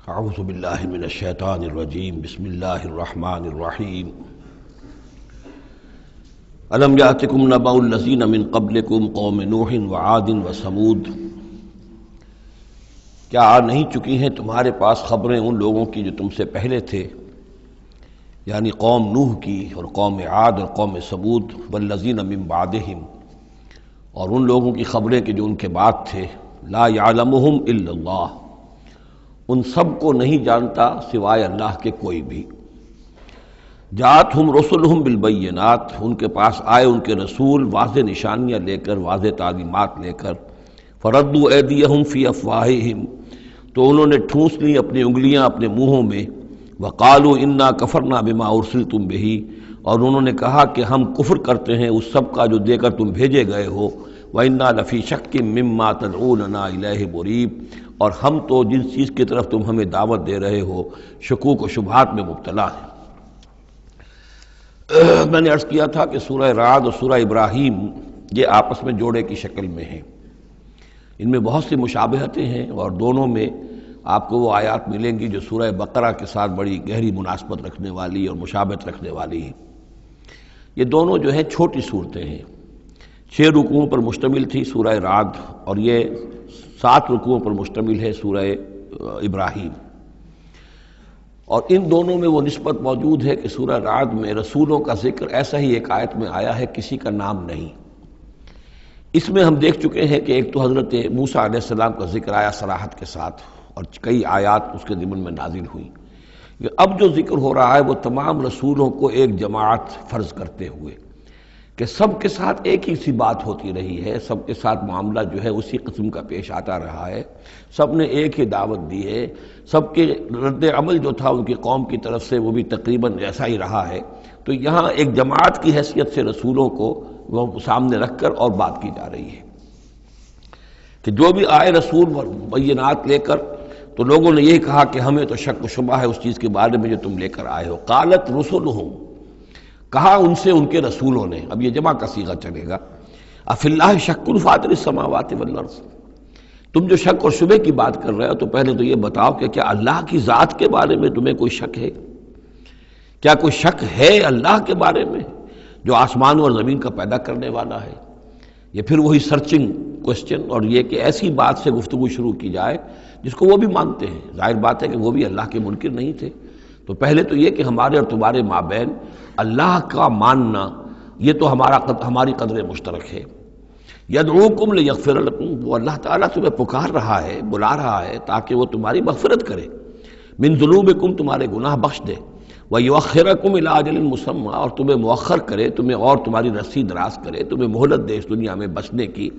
اعوذ باللہ من الشیطان الرجیم بسم اللہ الرحمن الرحیم الم یاتکم نبأ الذین من قبلکم قوم نوح وعاد وثمود، کیا آ نہیں چکی ہیں تمہارے پاس خبریں ان لوگوں کی جو تم سے پہلے تھے، یعنی قوم نوح کی اور قوم عاد اور قوم ثمود، والذین من بعدہم، اور ان لوگوں کی خبریں کہ جو ان کے بعد تھے، لا یعلمہم الا اللہ، ان سب کو نہیں جانتا سوائے اللہ کے کوئی بھی۔ جاءتہم رسلہم بالبینات، ان کے پاس آئے ان کے رسول واضح نشانیاں لے کر، واضح تعلیمات لے کر، فردوا ایدیہم فی افواہہم، تو انہوں نے ٹھونس لی اپنی انگلیاں اپنے منہوں میں، وقالوا انا کفرنا بما ارسلتم بہ، اور انہوں نے کہا کہ ہم کفر کرتے ہیں اس سب کا جو دے کر تم بھیجے گئے ہو، وَإِنَّا لَفِي شَكٍّ مِّمَّا تَدْعُونَنَا إِلَيْهِ مُرِيبٍ، اور ہم تو جس چیز کی طرف تم ہمیں دعوت دے رہے ہو شکوک و شبہات میں مبتلا ہیں۔ میں نے عرض کیا تھا کہ سورہ رعد اور سورہ ابراہیم یہ آپس میں جوڑے کی شکل میں ہیں، ان میں بہت سی مشابہتیں ہیں، اور دونوں میں آپ کو وہ آیات ملیں گی جو سورہ بقرہ کے ساتھ بڑی گہری مناسبت رکھنے والی اور مشابہت رکھنے والی ہیں۔ یہ دونوں جو ہیں چھوٹی صورتیں ہیں، 6 رکوعوں پر مشتمل تھی سورہ رعد، اور یہ 7 رکوعوں پر مشتمل ہے سورہ ابراہیم، اور ان دونوں میں وہ نسبت موجود ہے کہ سورہ رعد میں رسولوں کا ذکر ایسا ہی ایک آیت میں آیا ہے، کسی کا نام نہیں۔ اس میں ہم دیکھ چکے ہیں کہ ایک تو حضرت موسیٰ علیہ السلام کا ذکر آیا صراحت کے ساتھ، اور کئی آیات اس کے ضمن میں نازل ہوئی۔ اب جو ذکر ہو رہا ہے وہ تمام رسولوں کو ایک جماعت فرض کرتے ہوئے کہ سب کے ساتھ ایک ہی سی بات ہوتی رہی ہے، سب کے ساتھ معاملہ جو ہے اسی قسم کا پیش آتا رہا ہے، سب نے ایک ہی دعوت دی ہے، سب کے رد عمل جو تھا ان کی قوم کی طرف سے وہ بھی تقریباً ایسا ہی رہا ہے۔ تو یہاں ایک جماعت کی حیثیت سے رسولوں کو وہ سامنے رکھ کر اور بات کی جا رہی ہے کہ جو بھی آئے رسول بینات لے کر، تو لوگوں نے یہی کہا کہ ہمیں تو شک و شبہ ہے اس چیز کے بارے میں جو تم لے کر آئے ہو۔ قالت رسلہم، کہا ان سے ان کے رسولوں نے، اب یہ جمع کا صیغہ چلے گا، افی اللہ شک فاطر السماوات والارض، تم جو شک اور شبہ کی بات کر رہے ہو تو پہلے تو یہ بتاؤ کہ کیا اللہ کی ذات کے بارے میں تمہیں کوئی شک ہے؟ کیا کوئی شک ہے اللہ کے بارے میں جو آسمانوں اور زمین کا پیدا کرنے والا ہے؟ یہ پھر وہی سرچنگ کوسچن، اور یہ کہ ایسی بات سے گفتگو شروع کی جائے جس کو وہ بھی مانتے ہیں۔ ظاہر بات ہے کہ وہ بھی اللہ کے منکر نہیں تھے، تو پہلے تو یہ کہ ہمارے اور تمہارے مابین اللہ کا ماننا یہ تو ہماری قدر مشترک ہے۔ یدعوکم لیغفر لکم، وہ اللہ تعالیٰ تمہیں پکار رہا ہے، بلا رہا ہے تاکہ وہ تمہاری مغفرت کرے، من ذنوبکم، تمہارے گناہ بخش دے، ویؤخرکم الی اجل مسمى، اور تمہیں مؤخر کرے، تمہیں اور تمہاری رسی دراز کرے، تمہیں مہلت دے اس دنیا میں بچنے کی،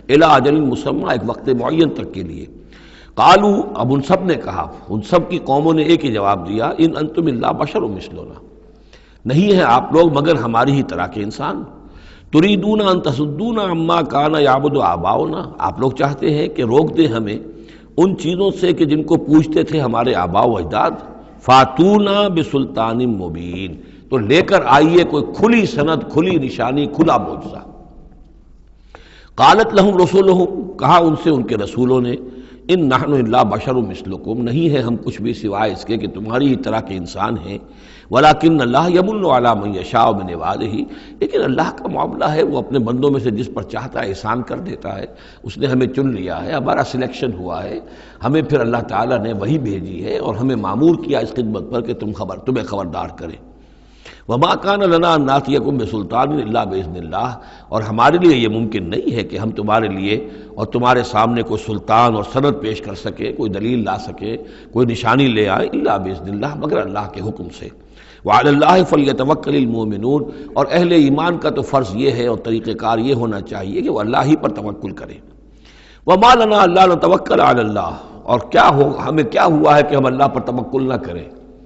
الی اجل مسمى، ایک وقت معین تک کے لیے۔ قالوا، اب ان سب نے کہا، ان سب کی قوموں نے ایک ہی جواب دیا، ان انتم الا بشر مثلنا، نہیں ہیں آپ لوگ مگر ہماری ہی طرح کے انسان، تریدون ان تصدونا عما کان یعبد آباؤنا، آپ لوگ چاہتے ہیں کہ روک دیں ہمیں ان چیزوں سے کہ جن کو پوجتے تھے ہمارے آباء و اجداد، فاتونا بسلطان مبین، تو لے کر آئیے کوئی کھلی سند، کھلی نشانی، کھلا معجزہ۔ قالت لہم رسولہم، کہا ان سے ان کے رسولوں نے، ان نحن الا بشر مثلکم، نہیں ہے ہم کچھ بھی سوائے اس کے کہ تمہاری ہی طرح کے انسان ہیں، ولکن اللہ یمن علی من یشاء من عبادہ، لیکن اللہ کا معاملہ ہے وہ اپنے بندوں میں سے جس پر چاہتا ہے احسان کر دیتا ہے۔ اس نے ہمیں چن لیا ہے، ہمارا سلیکشن ہوا ہے، ہمیں پھر اللہ تعالیٰ نے وہی بھیجی ہے اور ہمیں مامور کیا اس خدمت پر کہ تمہیں خبردار کریں۔ وما کان لنا ان ناتیکم بسلطان الا باذن اللہ، اور ہمارے لیے یہ ممکن نہیں ہے کہ ہم تمہارے لیے اور تمہارے سامنے کوئی سلطان اور سند پیش کر سکے، کوئی دلیل لا سکے، کوئی نشانی لے آئے، الا باذن اللہ، مگر اللہ کے حکم سے۔ وعلی اللہ فلیتوکل المؤمنون، اور اہل ایمان کا تو فرض یہ ہے اور طریقہ کار یہ ہونا چاہیے کہ وہ اللہ ہی پر توکل کرے۔ وما لنا الا نتوکل علی اللہ، اور ہمیں کیا ہوا ہے کہ ہم اللہ پر توکل نہ کریں؟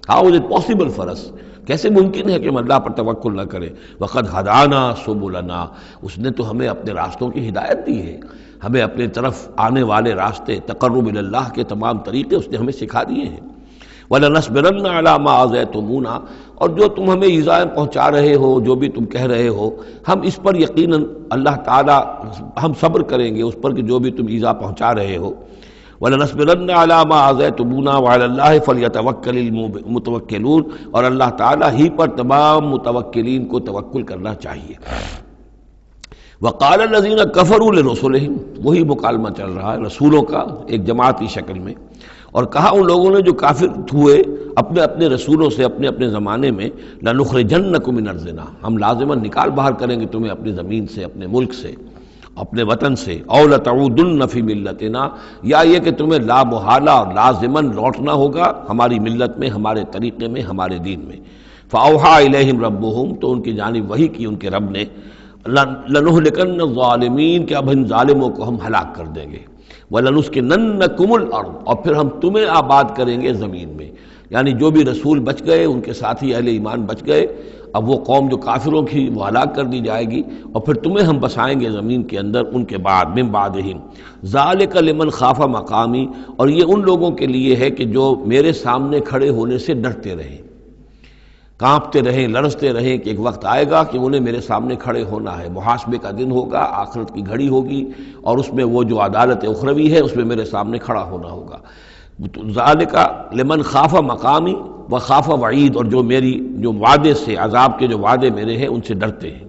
How is it possible for us, کیسے ممکن ہے کہ ہم اللہ پر توکل نہ کریں؟ وقد ہدانا سبلنا، اس نے تو ہمیں اپنے راستوں کی ہدایت دی ہے، ہمیں اپنے طرف آنے والے راستے، تقرب الی اللہ کے تمام طریقے اس نے ہمیں سکھا دیے ہیں۔ وَلَنَصْبِرَنَّ عَلَىٰ مَا آذَيْتُمُونَا، اور جو تم ہمیں ایذائیں پہنچا رہے ہو، جو بھی تم کہہ رہے ہو، ہم اس پر یقیناً اللہ تعالیٰ ہم صبر کریں گے اس پر کہ جو بھی تم ایذا پہنچا رہے ہو۔ وَلَنَصْبِرَنَّ عَلَىٰ مَا آذَيْتُمُونَا وَعَلَى اللَّهِ فَلْيَتَوَكَّلِ الْمُتَوَکِّلُونَ، اور اللہ تعالیٰ ہی پر تمام متوکلین کو توکل کرنا چاہیے۔ وَقَالَ الَّذِينَ كَفَرُوا لِرُسُلِهِمْ، وہی مکالمہ چل رہا ہے رسولوں کا ایک جماعت کی شکل میں، اور کہا ان لوگوں نے جو کافر ہوئے اپنے اپنے رسولوں سے اپنے اپنے زمانے میں، لَنُخْرِجَنَّكُم مِّنْ أَرْضِنَا، ہم لازماً نکال باہر کریں گے تمہیں اپنی زمین سے، اپنے ملک سے، اپنے وطن سے، أَوْ لَتَعُودُنَّ فِي مِلَّتِنَا، یا یہ کہ تمہیں لا محالہ اور لازماً لوٹنا ہوگا ہماری ملت میں، ہمارے طریقے میں، ہمارے دین میں۔ فَأَوْحَىٰ إِلَيْهِمْ رَبُّهُمْ، تو ان کی جانب وحی کی ان کے رب نے، لَنُهْلِكَنَّ الظَّالِمِينَ، کہ اب ان ظالموں کو ہم ہلاک کر دیں گے، وَلَنُسْكِنَنَّكُمُ الْأَرْضَ، اور پھر ہم تمہیں آباد کریں گے زمین میں۔ یعنی جو بھی رسول بچ گئے، ان کے ساتھی اہل ایمان بچ گئے، اب وہ قوم جو کافروں کی وہ ہلاک کر دی جائے گی، اور پھر تمہیں ہم بسائیں گے زمین کے اندر ان کے بعد، من بعدہم، ذالک لمن خاف مقامی، اور یہ ان لوگوں کے لیے ہے کہ جو میرے سامنے کھڑے ہونے سے ڈرتے رہیں، کانپتے رہیں، لرزتے رہیں کہ ایک وقت آئے گا کہ انہیں میرے سامنے کھڑے ہونا ہے، محاسبے کا دن ہوگا، آخرت کی گھڑی ہوگی، اور اس میں وہ جو عدالت اخروی ہے اس میں میرے سامنے کھڑا ہونا ہوگا۔ ذالک لمن خاف مقامی و خاف وعید، اور جو میری جو وعدے سے، عذاب کے جو وعدے میرے ہیں ان سے ڈرتے ہیں۔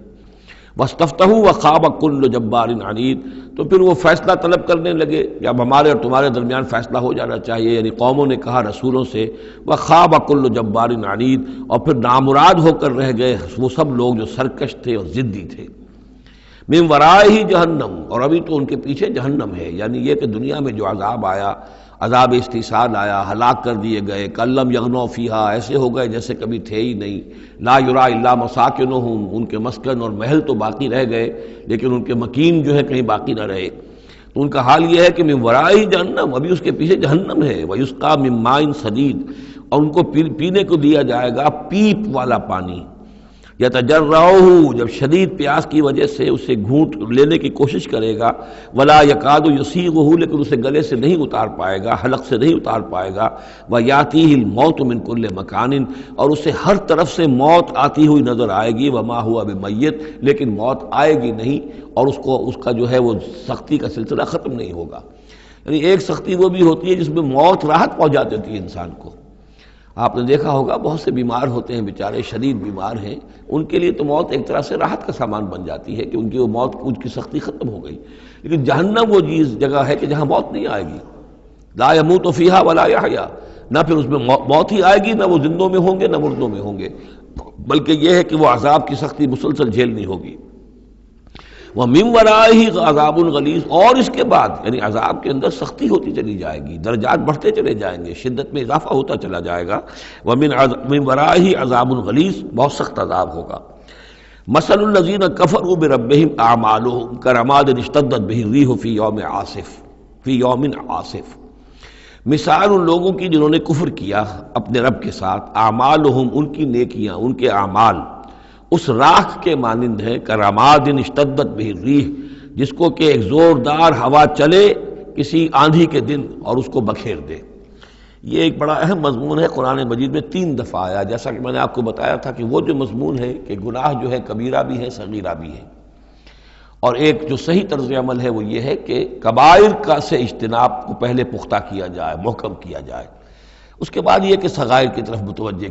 واستفتحوا وخاب کل جبار عنید، تو پھر وہ فیصلہ طلب کرنے لگے کہ اب ہمارے اور تمہارے درمیان فیصلہ ہو جانا چاہیے، یعنی قوموں نے کہا رسولوں سے، وخاب کل جبار عنید، اور پھر نامراد ہو کر رہ گئے وہ سب لوگ جو سرکش تھے اور ضدی تھے۔ من ورائہ جہنم، اور ابھی تو ان کے پیچھے جہنم ہے، یعنی یہ کہ دنیا میں جو عذاب آیا، عذاب استحصال آیا، ہلاک کر دیے گئے، کلم یغنوا فیہا، ایسے ہو گئے جیسے کبھی تھے ہی نہیں، لا یرا الا مساکنہم، ان کے مسکن اور محل تو باقی رہ گئے لیکن ان کے مکین جو ہے کہیں باقی نہ رہے۔ تو ان کا حال یہ ہے کہ من ورائہ جہنم، ابھی اس کے پیچھے جہنم ہے، ویسقا من ماء صدید، اور ان کو پینے کو دیا جائے گا پیپ والا پانی، یتجرعہ، جب شدید پیاس کی وجہ سے اسے گھونٹ لینے کی کوشش کرے گا، ولا یکاد یسیغہ، لیکن اسے گلے سے نہیں اتار پائے گا، حلق سے نہیں اتار پائے گا، ویاتیہ الموت من کل مکان، اور اسے ہر طرف سے موت آتی ہوئی نظر آئے گی، وما ہوا بمیت، لیکن موت آئے گی نہیں، اور اس کا جو ہے وہ سختی کا سلسلہ ختم نہیں ہوگا۔ یعنی ایک سختی وہ بھی ہوتی ہے جس میں موت راحت پہنچا دیتی ہے انسان کو۔ آپ نے دیکھا ہوگا بہت سے بیمار ہوتے ہیں بیچارے، شدید بیمار ہیں، ان کے لیے تو موت ایک طرح سے راحت کا سامان بن جاتی ہے کہ ان کی وہ موت، ان کی سختی ختم ہو گئی۔ لیکن جہنم وہ جگہ ہے کہ جہاں موت نہیں آئے گی، لا یموت فیہا ولا یحیا، نہ پھر اس میں موت ہی آئے گی، نہ وہ زندوں میں ہوں گے نہ مردوں میں ہوں گے، بلکہ یہ ہے کہ وہ عذاب کی سختی مسلسل جھیلنی ہوگی۔ وَمِن وَرَائِهِ عَذَابٌ غَلِيظٌ، اور اس کے بعد یعنی عذاب کے اندر سختی ہوتی چلی جائے گی، درجات بڑھتے چلے جائیں گے، شدت میں اضافہ ہوتا چلا جائے گا۔ وَمِن وَرَائِهِ عَذَابٌ غَلِيظٌ، بہت سخت عذاب ہوگا۔ مَثَلُ الَّذِينَ كَفَرُوا بِرَبِّهِمْ أَعْمَالُهُمْ كَرَمَادٍ اشْتَدَّتْ بِهِ الرِّيحُ فِي يَوْمٍ عَاصِفٍ، مثال ان لوگوں کی جنہوں نے کفر کیا اپنے رب کے ساتھ، اعمالہم، ان کی نیکیاں، ان کے اعمال اس راکھ کے مانند ہے، کراماد اشتدت بہ الریح، جس کو کہ ایک زوردار ہوا چلے کسی آندھی کے دن اور اس کو بکھیر دے۔ یہ ایک بڑا اہم مضمون ہے، قرآن مجید میں 3 دفعہ آیا، جیسا کہ میں نے آپ کو بتایا تھا کہ وہ جو مضمون ہے کہ گناہ جو ہے کبیرہ بھی ہے صغیرہ بھی ہے، اور ایک جو صحیح طرز عمل ہے وہ یہ ہے کہ کبائر کا سے اجتناب کو پہلے پختہ کیا جائے، محکم کیا جائے، اس کے بعد یہ کہ صغائر کی طرف توجہ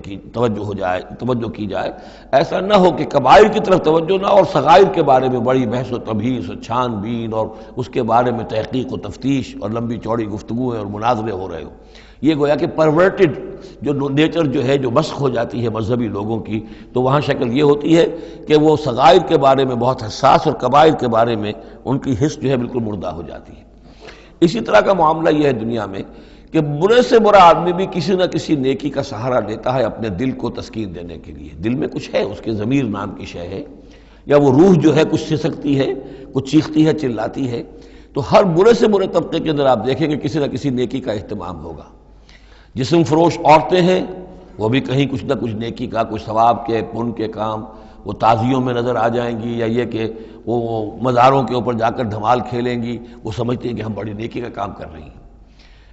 کی جائے۔ ایسا نہ ہو کہ کبائر کی طرف توجہ نہ اور صغائر کے بارے میں بڑی بحث و تبحیث اور چھان بین اور اس کے بارے میں تحقیق و تفتیش اور لمبی چوڑی گفتگویں اور مناظرے ہو رہے ہو۔ یہ گویا کہ پرورٹڈ جو نیچر جو ہے، جو مسخ ہو جاتی ہے مذہبی لوگوں کی، تو وہاں شکل یہ ہوتی ہے کہ وہ صغائر کے بارے میں بہت حساس اور کبائر کے بارے میں ان کی حس جو ہے بالکل مردہ ہو جاتی ہے۔ اسی طرح کا معاملہ یہ ہے دنیا میں کہ برے سے برا آدمی بھی کسی نہ کسی نیکی کا سہارا لیتا ہے اپنے دل کو تسکین دینے کے لیے۔ دل میں کچھ ہے، اس کے ضمیر نام کی شے ہے، یا وہ روح جو ہے کچھ سسکتی ہے، کچھ چیختی ہے، چلاتی ہے، تو ہر برے سے برے طبقے کے اندر آپ دیکھیں گے کسی نہ کسی نیکی کا اہتمام ہوگا۔ جسم فروش عورتیں ہیں، وہ بھی کہیں کچھ نہ کچھ نیکی کا، کچھ ثواب کے، پن کے کام وہ تعزیوں میں نظر آ جائیں گی، یا یہ کہ وہ مزاروں کے اوپر جا کر دھمال کھیلیں گی، وہ سمجھتے ہیں کہ ہم بڑی نیکی کا کام کر رہی ہیں۔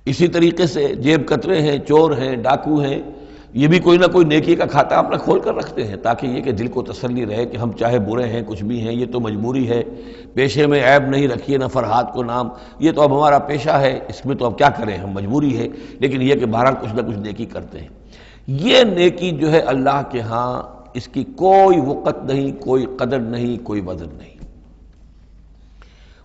اسی طریقے سے جیب کترے ہیں، چور ہیں، ڈاکو ہیں، یہ بھی کوئی نہ کوئی نیکی کا کھاتا اپنا کھول کر رکھتے ہیں تاکہ یہ کہ دل کو تسلی رہے کہ ہم چاہے برے ہیں کچھ بھی ہیں یہ تو مجبوری ہے، پیشے میں عیب نہیں رکھیے نہ فرحات کو نام، یہ تو اب ہمارا پیشہ ہے، اس میں تو اب کیا کریں، ہم مجبوری ہے، لیکن یہ کہ بہرحال کچھ نہ کچھ نیکی کرتے ہیں۔ یہ نیکی جو ہے اللہ کے ہاں اس کی کوئی وقت نہیں، کوئی قدر نہیں، کوئی وزن نہیں۔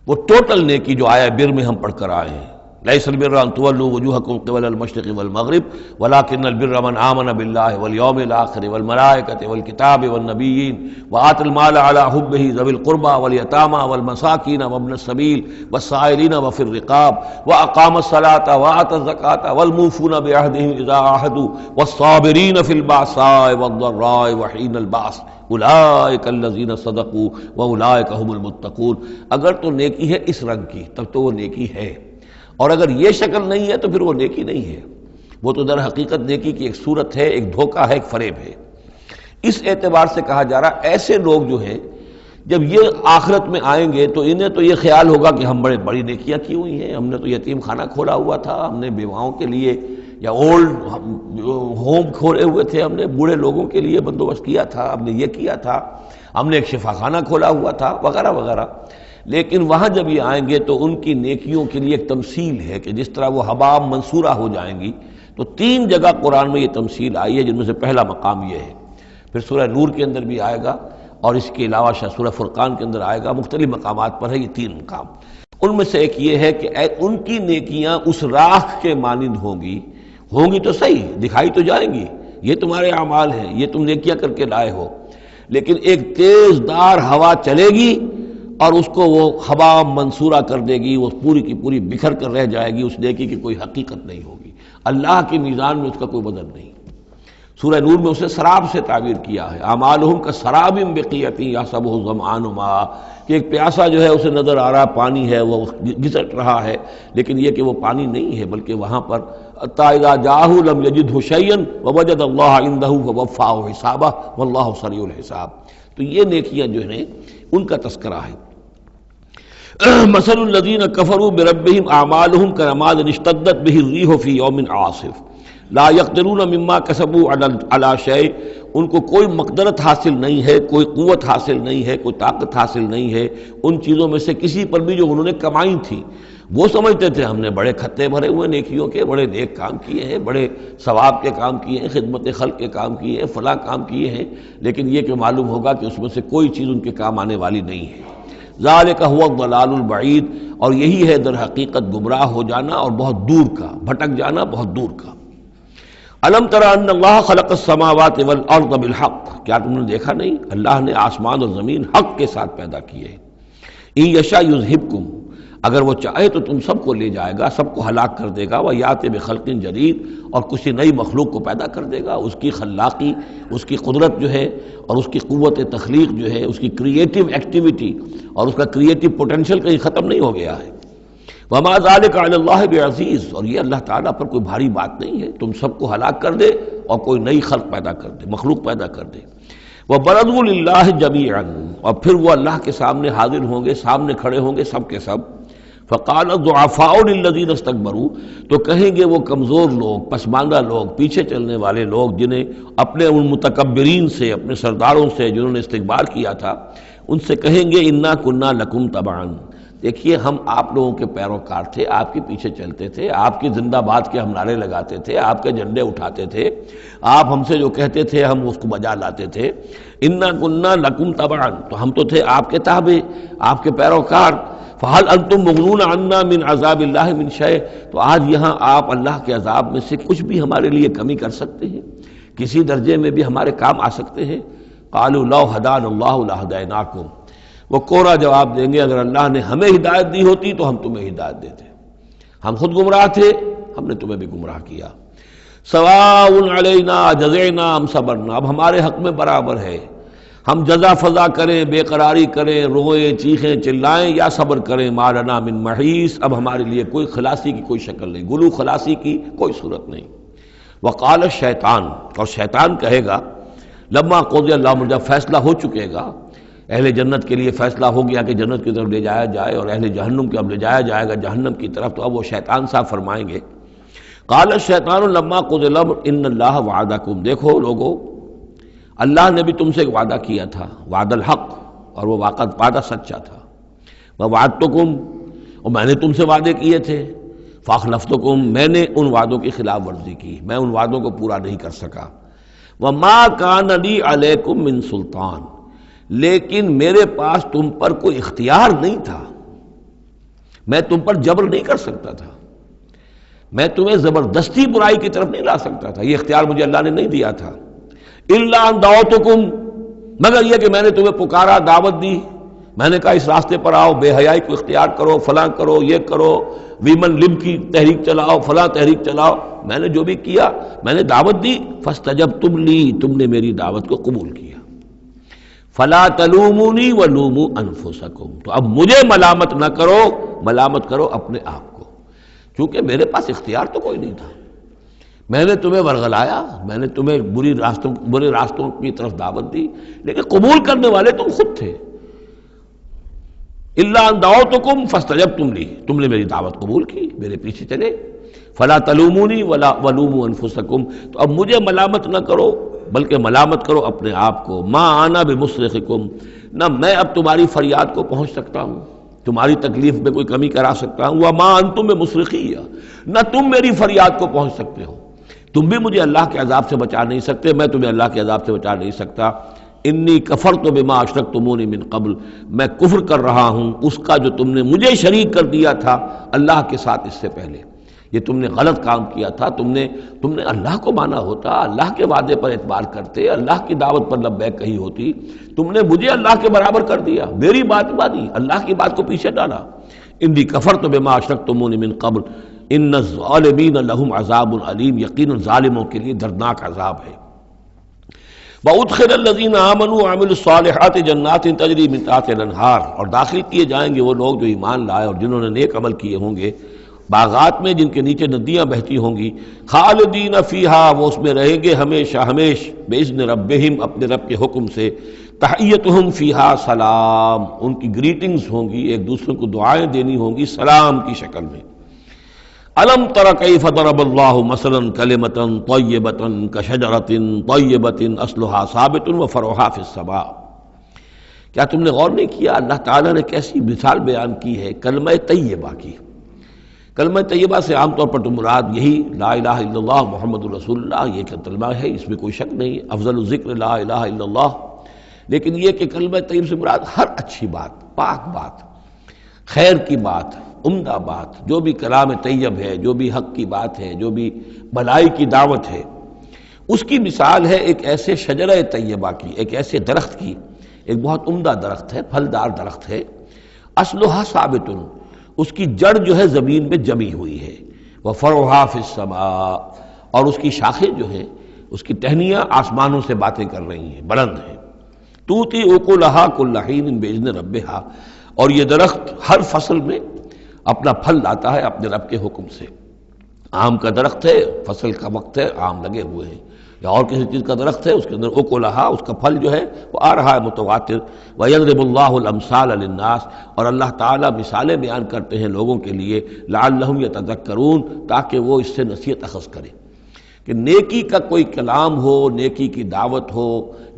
وہ ٹوٹل نیکی جو آیا بر میں ہم پڑھ کر آئے ہیں، لیس البر ان تولوا وجوہکم قبل المشرق والمغرب ولکن البر من آمن باللہ والیوم الآخر والملائکۃ والکتاب والنبیین وآتى المال على حبہ ذوی القربى والیتامى والمساکین وابن السبیل والسائلین وفی الرقاب واقام الصلاة وآتى الزکاة والموفون بعہدہم اذا عاہدوا والصابرین فی البأساء والضراء وحین البأس اولئک الذین صدقوا واولئک هم المتقون۔ اگر تو نیکی ہے اس رنگ کی تب تو وہ نیکی ہے، اور اگر یہ شکل نہیں ہے تو پھر وہ نیکی نہیں ہے، وہ تو در حقیقت نیکی کی ایک صورت ہے، ایک دھوکہ ہے، ایک فریب ہے۔ اس اعتبار سے کہا جا رہا ایسے لوگ جو ہیں جب یہ آخرت میں آئیں گے تو انہیں تو یہ خیال ہوگا کہ ہم بڑی نیکیاں کی ہوئی ہیں، ہم نے تو یتیم خانہ کھولا ہوا تھا، ہم نے بیواؤں کے لیے یا اولڈ ہوم کھولے ہوئے تھے، ہم نے بوڑھے لوگوں کے لیے بندوبست کیا تھا، ہم نے یہ کیا تھا، ہم نے ایک شفا خانہ کھولا ہوا تھا وغیرہ وغیرہ۔ لیکن وہاں جب یہ آئیں گے تو ان کی نیکیوں کے لیے ایک تمثیل ہے کہ جس طرح وہ حبا منصورہ ہو جائیں گی، تو 3 جگہ قرآن میں یہ تمثیل آئی ہے، جن میں سے پہلا مقام یہ ہے، پھر سورہ نور کے اندر بھی آئے گا، اور اس کے علاوہ سورہ فرقان کے اندر آئے گا، مختلف مقامات پر ہے یہ 3 مقام۔ ان میں سے ایک یہ ہے کہ ان کی نیکیاں اس راکھ کے مانند ہوں گی تو صحیح، دکھائی تو جائیں گی، یہ تمہارے اعمال ہیں، یہ تم نیکیاں کر کے لائے ہو، لیکن ایک تیز دار ہوا چلے گی اور اس کو وہ ہوا منصورہ کر دے گی، وہ پوری کی پوری بکھر کر رہ جائے گی، اس نیکی کی کوئی حقیقت نہیں ہوگی، اللہ کے میزان میں اس کا کوئی وزن نہیں۔ سورہ نور میں اسے سراب سے تعبیر کیا ہے، اعمالہم کسراب بقیۃ یحسبہ الظمآن ماء، کہ ایک پیاسا جو ہے اسے نظر آ رہا پانی ہے، وہ گھسٹ رہا ہے، لیکن یہ کہ وہ پانی نہیں ہے، بلکہ وہاں پر حتیٰ اذا جاءہ لم یجدہ شیئا ووجد اللہ عندہ فوفاہ حسابہ واللہ سریع الحساب۔ تو یہ نیکیاں جو ہیں ان کا تذکرہ ہے۔ مثل الذین کفروا بربہم اعمالہم کرماد اشتدت بہ الریح فی یوم عاصف لا یقدرون مما کسبوا علی شیء، ان کو کوئی مقدرت حاصل نہیں ہے، کوئی قوت حاصل نہیں ہے، کوئی طاقت حاصل نہیں ہے ان چیزوں میں سے کسی پر بھی جو انہوں نے کمائی تھی۔ وہ سمجھتے تھے ہم نے بڑے کھتے بھرے ہوئے نیکیوں کے، بڑے نیک کام کیے ہیں، بڑے ثواب کے کام کیے ہیں، خدمت خلق کے کام کیے ہیں، فلاں کام کیے ہیں، لیکن یہ کہ معلوم ہوگا کہ اس میں سے کوئی چیز ان کے کام آنے والی نہیں ہے۔ ذالک هو الضلال البعید، اور یہی ہے در حقیقت گمراہ ہو جانا اور بہت دور کا، بھٹک جانا بہت دور کا۔ الم تر ان اللہ خلق السماوات والارض بالحق، کیا تم نے دیکھا نہیں اللہ نے آسمان اور زمین حق کے ساتھ پیدا کیے ہیں۔ ان یشاء یذہبکم، اگر وہ چاہے تو تم سب کو لے جائے گا، سب کو ہلاک کر دے گا، ویأتی بخلق جدید، اور کسی نئی مخلوق کو پیدا کر دے گا۔ اس کی خلاقی، اس کی قدرت جو ہے اور اس کی قوت تخلیق جو ہے، اس کی کریٹیو ایکٹیویٹی اور اس کا کریٹیو پوٹینشیل کہیں ختم نہیں ہو گیا ہے۔ وما ذلک علی اللہ بعزیز، اور یہ اللہ تعالیٰ پر کوئی بھاری بات نہیں ہے، تم سب کو ہلاک کر دے اور کوئی نئی خلق پیدا کر دے، مخلوق پیدا کر دے۔ وبرزوا للہ جمیعا، اور پھر وہ اللہ کے سامنے حاضر ہوں گے، سامنے کھڑے ہوں گے سب کے سب۔ فقال الضعفاء للذین استکبروا، تو کہیں گے وہ کمزور لوگ، پسماندہ لوگ، پیچھے چلنے والے لوگ، جنہیں اپنے ان متکبرین سے، اپنے سرداروں سے جنہوں نے استکبار کیا تھا، ان سے کہیں گے انا کنا لکم تبعا، دیکھیے ہم آپ لوگوں کے پیروکار تھے، آپ کے پیچھے چلتے تھے، آپ کی زندہ باد کے ہم نعرے لگاتے تھے، آپ کے جھنڈے اٹھاتے تھے، آپ ہم سے جو کہتے تھے ہم اس کو بجا لاتے تھے۔ انا کنا لکم تبعا، تو ہم تو تھے آپ کے تابع، آپ کے پیروکار۔ فہل انتم مغنون عنا من عذاب اللہ من شیء، تو آج یہاں آپ اللہ کے عذاب میں سے کچھ بھی ہمارے لیے کمی کر سکتے ہیں، کسی درجے میں بھی ہمارے کام آ سکتے ہیں؟ قالوا لو ہدانا اللہ لہدیناکم، وہ کوڑا جواب دیں گے اگر اللہ نے ہمیں ہدایت دی ہوتی تو ہم تمہیں ہدایت دیتے، ہم خود گمراہ تھے، ہم نے تمہیں بھی گمراہ کیا۔ سواء علینا جزعنا ام صبرنا، اب ہمارے حق میں برابر ہے، ہم جزا فضا کریں، بے قراری کریں، روئیں چیخیں چلائیں یا صبر کریں، ما لنا من محیص، اب ہمارے لیے کوئی خلاصی کی کوئی شکل نہیں، گلو خلاصی کی کوئی صورت نہیں۔ وقال الشیطان، اور شیطان کہے گا لما قضی الامر، جب فیصلہ ہو چکے گا، اہل جنت کے لیے فیصلہ ہو گیا کہ جنت کی طرف لے جایا جائے اور اہل جہنم کے اب لے جایا جائے گا جہنم کی طرف، تو اب وہ شیطان صاحب فرمائیں گے قال الشیطان لما قضی الامر ان اللہ وعدکم، دیکھو لوگو اللہ نے بھی تم سے ایک وعدہ کیا تھا، وعد الحق، اور وہ وعدہ سچا تھا، ووعدتکم، اور میں نے تم سے وعدے کیے تھے، فاخلفتکم، میں نے ان وعدوں کی خلاف ورزی کی، میں ان وعدوں کو پورا نہیں کر سکا، وما کان لی علیکم من سلطان، لیکن میرے پاس تم پر کوئی اختیار نہیں تھا، میں تم پر جبر نہیں کر سکتا تھا، میں تمہیں زبردستی برائی کی طرف نہیں لا سکتا تھا، یہ اختیار مجھے اللہ نے نہیں دیا تھا، الا ان دعوتکم، مگر یہ کہ میں نے تمہیں پکارا، دعوت دی، میں نے کہا اس راستے پر آؤ، بے حیائی کو اختیار کرو، فلاں کرو، یہ کرو، ویمن لب کی تحریک چلاؤ، فلاں تحریک چلاؤ، میں نے جو بھی کیا میں نے دعوت دی، فاستجبتم لی، تم نے میری دعوت کو قبول کیا، فلا تلومونی ولوموا انفسکم، تو اب مجھے ملامت نہ کرو، ملامت کرو اپنے آپ کو، کیونکہ میرے پاس اختیار تو کوئی نہیں تھا، میں نے تمہیں ورغلایا، میں نے تمہیں برے راستوں کی طرف دعوت دی، لیکن قبول کرنے والے تم خود تھے، الا ان دعوتکم فاستجبتم لی، تم نے میری دعوت قبول کی، میرے پیچھے چلے، فلا تلومونی ولوموا انفسکم، تو اب مجھے ملامت نہ کرو بلکہ ملامت کرو اپنے آپ کو، ما انا بمصرخکم، نہ میں اب تمہاری فریاد کو پہنچ سکتا ہوں، تمہاری تکلیف میں کوئی کمی کرا سکتا ہوں، وما انتم بمصرخی، نہ تم میری فریاد کو پہنچ سکتے ہو، تم بھی مجھے اللہ کے عذاب سے بچا نہیں سکتے، میں تمہیں اللہ کے عذاب سے بچا نہیں سکتا، انی کفرت بما اشرکتمونی من قبل، میں کفر کر رہا ہوں اس کا جو تم نے مجھے شریک کر دیا تھا اللہ کے ساتھ اس سے پہلے، یہ تم نے غلط کام کیا تھا، تم نے اللہ کو مانا ہوتا، اللہ کے وعدے پر اعتبار کرتے، اللہ کی دعوت پر لبیک کہی ہوتی، تم نے مجھے اللہ کے برابر کر دیا، میری بات مانی، اللہ کی بات کو پیچھے ڈالا، انی کفرت بما اشرکتمونی من قبل ان الظالمین لہم عذاب علیم، یقینا ظالموں کے لیے دردناک عذاب ہے، وَأُدْخِلَ الَّذِينَ آمَنُوا وَعَمِلُوا الصَّالِحَاتِ جَنَّاتٍ تَجْرِي مِن تَحْتِهَا الْأَنْهَارُ، اور داخل کیے جائیں گے وہ لوگ جو ایمان لائے اور جنہوں نے نیک عمل کیے ہوں گے، باغات میں جن کے نیچے ندیاں بہتی ہوں گی، خالدین فیہا، وہ اس میں رہیں گے ہمیشہ ہمیش، بِإِذْنِ رَبِّهِمْ، اپنے رب کے حکم سے، تحیتہم فیہا سلام، ان کی گریٹنگز ہوں گی، ایک دوسرے کو دعائیں دینی ہوں گی سلام کی شکل میں، الم تر کیف ضرب اللہ مثلا کلمۃ طیبۃ کشجرۃ طیبۃ اصلھا ثابت وفرعھا فی السماء، کیا تم نے غور نہیں کیا اللہ تعالیٰ نے کیسی مثال بیان کی ہے کلمہ طیبہ کی؟ کلمہ طیبہ سے عام طور پر تو مراد یہی لا الہ الا اللہ محمد رسول اللہ، یہ کلمہ ہے، اس میں کوئی شک نہیں، افضل الذکر لا الہ الا اللہ، لیکن یہ کہ کلمہ طیب سے مراد ہر اچھی بات، پاک بات، خیر کی بات، عمدہ بات، جو بھی کلام طیب ہے، جو بھی حق کی بات ہے، جو بھی بھلائی کی دعوت ہے، اس کی مثال ہے ایک ایسے شجرہ طیبہ کی، ایک ایسے درخت کی، ایک بہت عمدہ درخت ہے، پھلدار درخت ہے، اصلھا ثابت، اس کی جڑ جو ہے زمین میں جمی ہوئی ہے، وفرعھا فی السماء، اور اس کی شاخیں جو ہیں، اس کی ٹہنیاں آسمانوں سے باتیں کر رہی ہیں، بلند ہیں، تؤتی اکلھا کل حین باذن ربھا، اور یہ درخت ہر فصل میں اپنا پھل لاتا ہے اپنے رب کے حکم سے، آم کا درخت ہے، فصل کا وقت ہے، آم لگے ہوئے ہیں، یا اور کسی چیز کا درخت ہے، اس کے اندر اکلھا، اس کا پھل جو ہے وہ آ رہا ہے متواتر، وَيَضْرِبُ اللَّهُ الْأَمْثَالَ لِلنَّاسِ، اور اللہ تعالیٰ مثالیں بیان کرتے ہیں لوگوں کے لیے، لَعَلَّهُمْ يَتَذَكَّرُونَ، تاکہ وہ اس سے نصیحت اخذ کریں، کہ نیکی کا کوئی کلام ہو، نیکی کی دعوت ہو،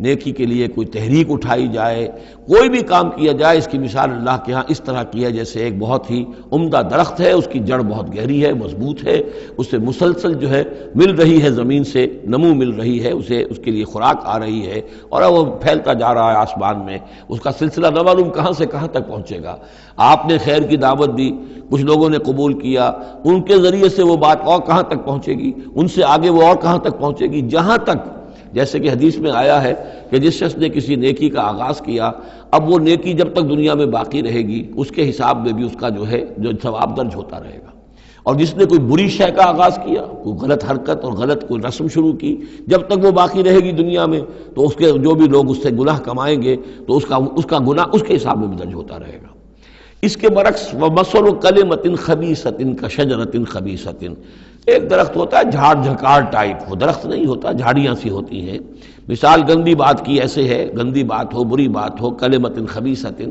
نیکی کے لیے کوئی تحریک اٹھائی جائے، کوئی بھی کام کیا جائے، اس کی مثال اللہ کے ہاں اس طرح کی ہے جیسے ایک بہت ہی عمدہ درخت ہے، اس کی جڑ بہت گہری ہے، مضبوط ہے، اس سے مسلسل جو ہے مل رہی ہے، زمین سے نمو مل رہی ہے، اسے اس کے لیے خوراک آ رہی ہے، اور وہ پھیلتا جا رہا ہے آسمان میں، اس کا سلسلہ نہ معلوم کہاں سے کہاں تک پہنچے گا، آپ نے خیر کی دعوت دی، کچھ لوگوں نے قبول کیا، ان کے ذریعے سے وہ بات اور کہاں تک پہنچے گی، ان سے آگے وہ اور کہاں تک پہنچے گی، جہاں تک، جیسے کہ حدیث میں آیا ہے کہ جس شخص نے کسی نیکی کا آغاز کیا، اب وہ نیکی جب تک دنیا میں باقی رہے گی اس کے حساب میں بھی اس کا جو ہے جو ثواب درج ہوتا رہے گا، اور جس نے کوئی بری شے کا آغاز کیا، کوئی غلط حرکت اور غلط کوئی رسم شروع کی، جب تک وہ باقی رہے گی دنیا میں تو اس کے جو بھی لوگ اس سے گناہ کمائیں گے تو اس کا گناہ اس کے حساب میں بھی درج ہوتا رہے گا۔ اس کے برعکس وَمَثَلُ كَلِمَةٍ خَبِيثَةٍ كَشَجَرَةٍ خَبِيثَةٍ، ایک درخت ہوتا ہے جھاڑ جھکاڑ ٹائپ، وہ درخت نہیں ہوتا، جھاڑیاں سی ہوتی ہیں، مثال گندی بات کی ایسے ہے، گندی بات ہو، بری بات ہو، کلمۃ خبیثۃ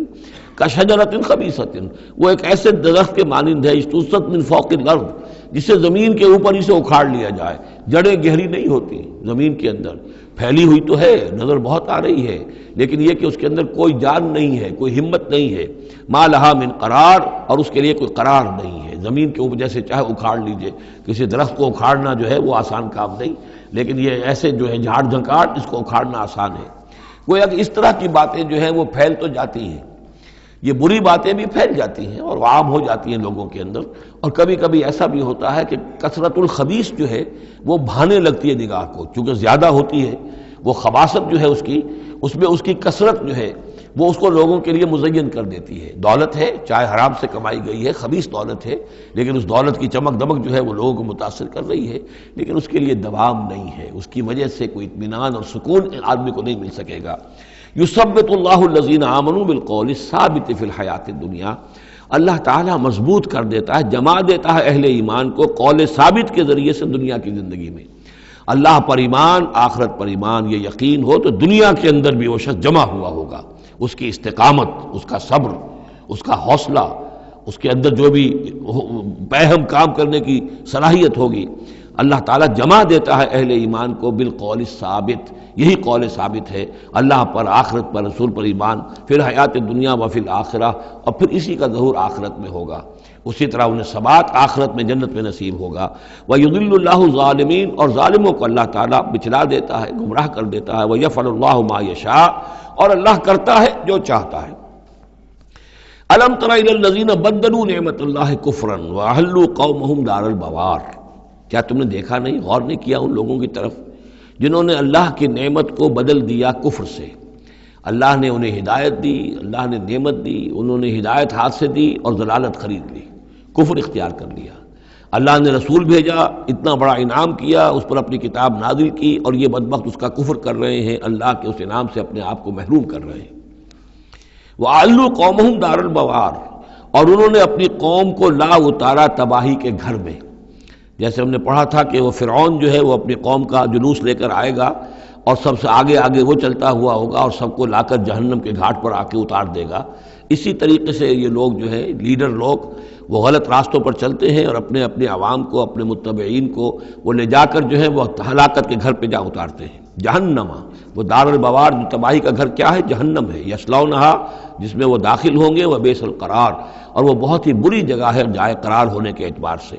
کشجرۃ خبیثۃ، وہ ایک ایسے درخت کے مانند ہے، اجتثت من فوق الارض، جسے زمین کے اوپر ہی سے اکھاڑ لیا جائے. جڑیں گہری نہیں ہوتی زمین کے اندر، پھیلی ہوئی تو ہے، نظر بہت آ رہی ہے، لیکن یہ کہ اس کے اندر کوئی جان نہیں ہے، کوئی ہمت نہیں ہے. ما لہا من قرار، اور اس کے لیے کوئی قرار نہیں ہے. زمین کے اوپر جیسے چاہے اکھاڑ لیجئے، کسی درخت کو اکھاڑنا جو ہے وہ آسان کام نہیں، لیکن یہ ایسے جو ہے جھاڑ جھنکاڑ، اس کو اکھاڑنا آسان ہے. گویا کہ اس طرح کی باتیں جو ہیں وہ پھیل تو جاتی ہیں، یہ بری باتیں بھی پھیل جاتی ہیں اور عام ہو جاتی ہیں لوگوں کے اندر. اور کبھی کبھی ایسا بھی ہوتا ہے کہ کثرت الخبیث جو ہے وہ بھانے لگتی ہے نگاہ کو، چونکہ زیادہ ہوتی ہے وہ خباثت جو ہے اس میں اس کی کثرت جو ہے وہ اس کو لوگوں کے لیے مزین کر دیتی ہے. دولت ہے، چاہے حرام سے کمائی گئی ہے، خبیث دولت ہے، لیکن اس دولت کی چمک دمک جو ہے وہ لوگوں کو متاثر کر رہی ہے، لیکن اس کے لیے دوام نہیں ہے، اس کی وجہ سے کوئی اطمینان اور سکون آدمی کو نہیں مل سکے گا. یثبت اللہ الذین آمنوا بالقول الثابت فی الحیات الدنیا، اللہ تعالیٰ مضبوط کر دیتا ہے، جما دیتا ہے اہل ایمان کو قول ثابت کے ذریعے سے دنیا کی زندگی میں. اللہ پر ایمان، آخرت پر ایمان، یہ یقین ہو تو دنیا کے اندر بھی وہ شخص جمع ہوا ہوگا. اس کی استقامت، اس کا صبر، اس کا حوصلہ، اس کے اندر جو بھی باہم کام کرنے کی صلاحیت ہوگی، اللہ تعالیٰ جمع دیتا ہے اہل ایمان کو بالقول الثابت. یہی قول ثابت ہے، اللہ پر، آخرت پر، رسول پر ایمان، پھر حیات دنیا و فی الآخرہ، اور پھر اسی کا ظہور آخرت میں ہوگا. اسی طرح انہیں ثبات آخرت میں جنت میں نصیب ہوگا. وَيُضِلُّ اللَّهُ الظَّالِمِينَ، اور ظالموں کو اللہ تعالیٰ بچلا دیتا ہے، گمراہ کر دیتا ہے. وَيَفْعَلُ اللَّهُ مَا يَشَاءُ، اور اللہ کرتا ہے جو چاہتا ہے. أَلَمْ تَرَ إِلَى الَّذِينَ بَدَّلُوا نِعْمَةَ اللَّهِ كُفْرًا وَأَحَلُّوا قَوْمَهُمْ دَارَ الْبَوَارِ، کیا تم نے دیکھا نہیں، غور نہیں کیا ان لوگوں کی طرف جنہوں نے اللہ کی نعمت کو بدل دیا کفر سے؟ اللہ نے انہیں ہدایت دی، اللہ نے نعمت دی، انہوں نے ہدایت ہاتھ سے دی اور ضلالت خرید لی، کفر اختیار کر لیا. اللہ نے رسول بھیجا، اتنا بڑا انعام کیا، اس پر اپنی کتاب نازل کی، اور یہ بدبخت اس کا کفر کر رہے ہیں، اللہ کے اس انعام سے اپنے آپ کو محروم کر رہے ہیں. وَأَحَلُّوا قَوْمَهُمْ دَارَ الْبَوَارِ، اور انہوں نے اپنی قوم کو لا اتارا تباہی کے گھر میں. جیسے ہم نے پڑھا تھا کہ وہ فرعون جو ہے وہ اپنی قوم کا جلوس لے کر آئے گا اور سب سے آگے آگے وہ چلتا ہوا ہوگا اور سب کو لا کر جہنم کے گھاٹ پر آ کے اتار دے گا. اسی طریقے سے یہ لوگ جو ہے لیڈر لوگ وہ غلط راستوں پر چلتے ہیں اور اپنے اپنے عوام کو، اپنے متبعین کو وہ لے جا کر جو ہے وہ ہلاکت کے گھر پہ جا اتارتے ہیں. جہنم، وہ دار البوار، جو تباہی کا گھر کیا ہے؟ جہنم ہے. یصلونھا، جس میں وہ داخل ہوں گے. وبئس القرار، اور وہ بہت ہی بری جگہ ہے جائے قرار ہونے کے اعتبار سے.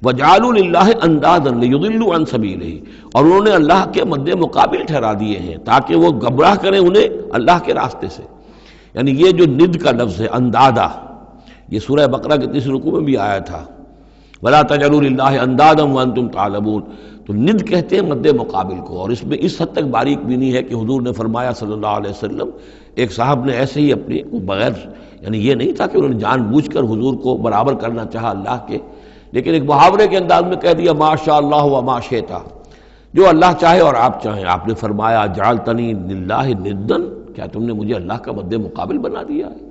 وَجَعَلُوا لِلَّهِ أَندَادًا لِيُضِلُّوا عَن سَبِيلِهِ، اور انہوں نے اللہ کے مد مقابل ٹھہرا دیے ہیں تاکہ وہ گمراہ کریں انہیں اللہ کے راستے سے. یعنی یہ جو ند کا لفظ ہے اندادا، یہ سورہ بقرہ کے تیسرے رکوع میں بھی آیا تھا، وَلَا تَجْعَلُوا لِلَّهِ أَندَادًا وَأَنْتُمْ تَعْلَمُونَ. تو ند کہتے ہیں مد مقابل کو، اور اس میں اس حد تک باریک بھی نہیں ہے کہ حضور نے فرمایا صلی اللہ علیہ وسلم، ایک صاحب نے ایسے ہی اپنی بغیر، یعنی یہ نہیں تھا کہ انہوں نے جان بوجھ کر حضور کو برابر کرنا چاہا اللہ کے، لیکن ایک محاورے کے انداز میں کہہ دیا ما شاء اللہ و ما شئت، جو اللہ چاہے اور آپ چاہیں. آپ نے فرمایا جعلتنی للہ ندن، کیا تم نے مجھے اللہ کا مد مقابل بنا دیا ہے؟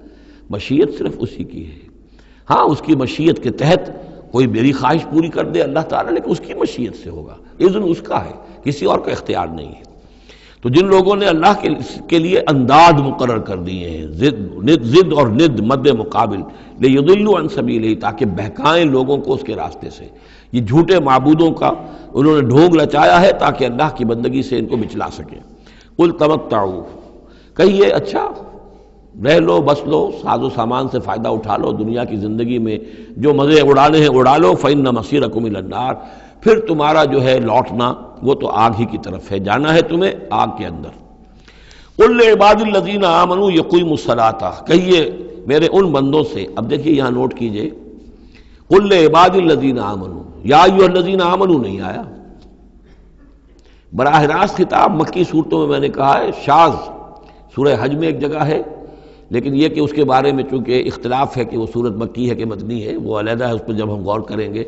مشیت صرف اسی کی ہے. ہاں اس کی مشیت کے تحت کوئی میری خواہش پوری کر دے اللہ تعالیٰ، لیکن اس کی مشیت سے ہوگا، اذن اس کا ہے، کسی اور کا اختیار نہیں ہے. تو جن لوگوں نے اللہ کے لیے انداد مقرر کر دیے ہیں، ضد اور ند مد مقابل، لیضلوا عن سبیلہ، تاکہ بہکائیں لوگوں کو اس کے راستے سے. یہ جھوٹے معبودوں کا انہوں نے ڈھونگ رچایا ہے تاکہ اللہ کی بندگی سے ان کو بچلا سکیں. قل تمتعوا، کہیے اچھا رہ لو، بس لو، ساز و سامان سے فائدہ اٹھا لو، دنیا کی زندگی میں جو مزے اڑانے ہیں اڑا لو. فإن مصیرکم الی النار، پھر تمہارا جو ہے لوٹنا وہ تو آگ ہی کی طرف ہے، جانا ہے تمہیں آگ کے اندر. قل لعباد الذین آمنوا یقیموا الصلاۃ، کہیے میرے ان بندوں سے. اب دیکھیے یہاں نوٹ کیجئے، قل لعباد الذین آمنوا، یا ایھا الذین آمنوا نہیں آیا. براہ راست خطاب مکی صورتوں میں نے کہا ہے شاذ، سورہ حج میں ایک جگہ ہے، لیکن یہ کہ اس کے بارے میں چونکہ اختلاف ہے کہ وہ سورت مکی ہے کہ مدنی ہے، وہ علیحدہ ہے، اس پر جب ہم غور کریں گے.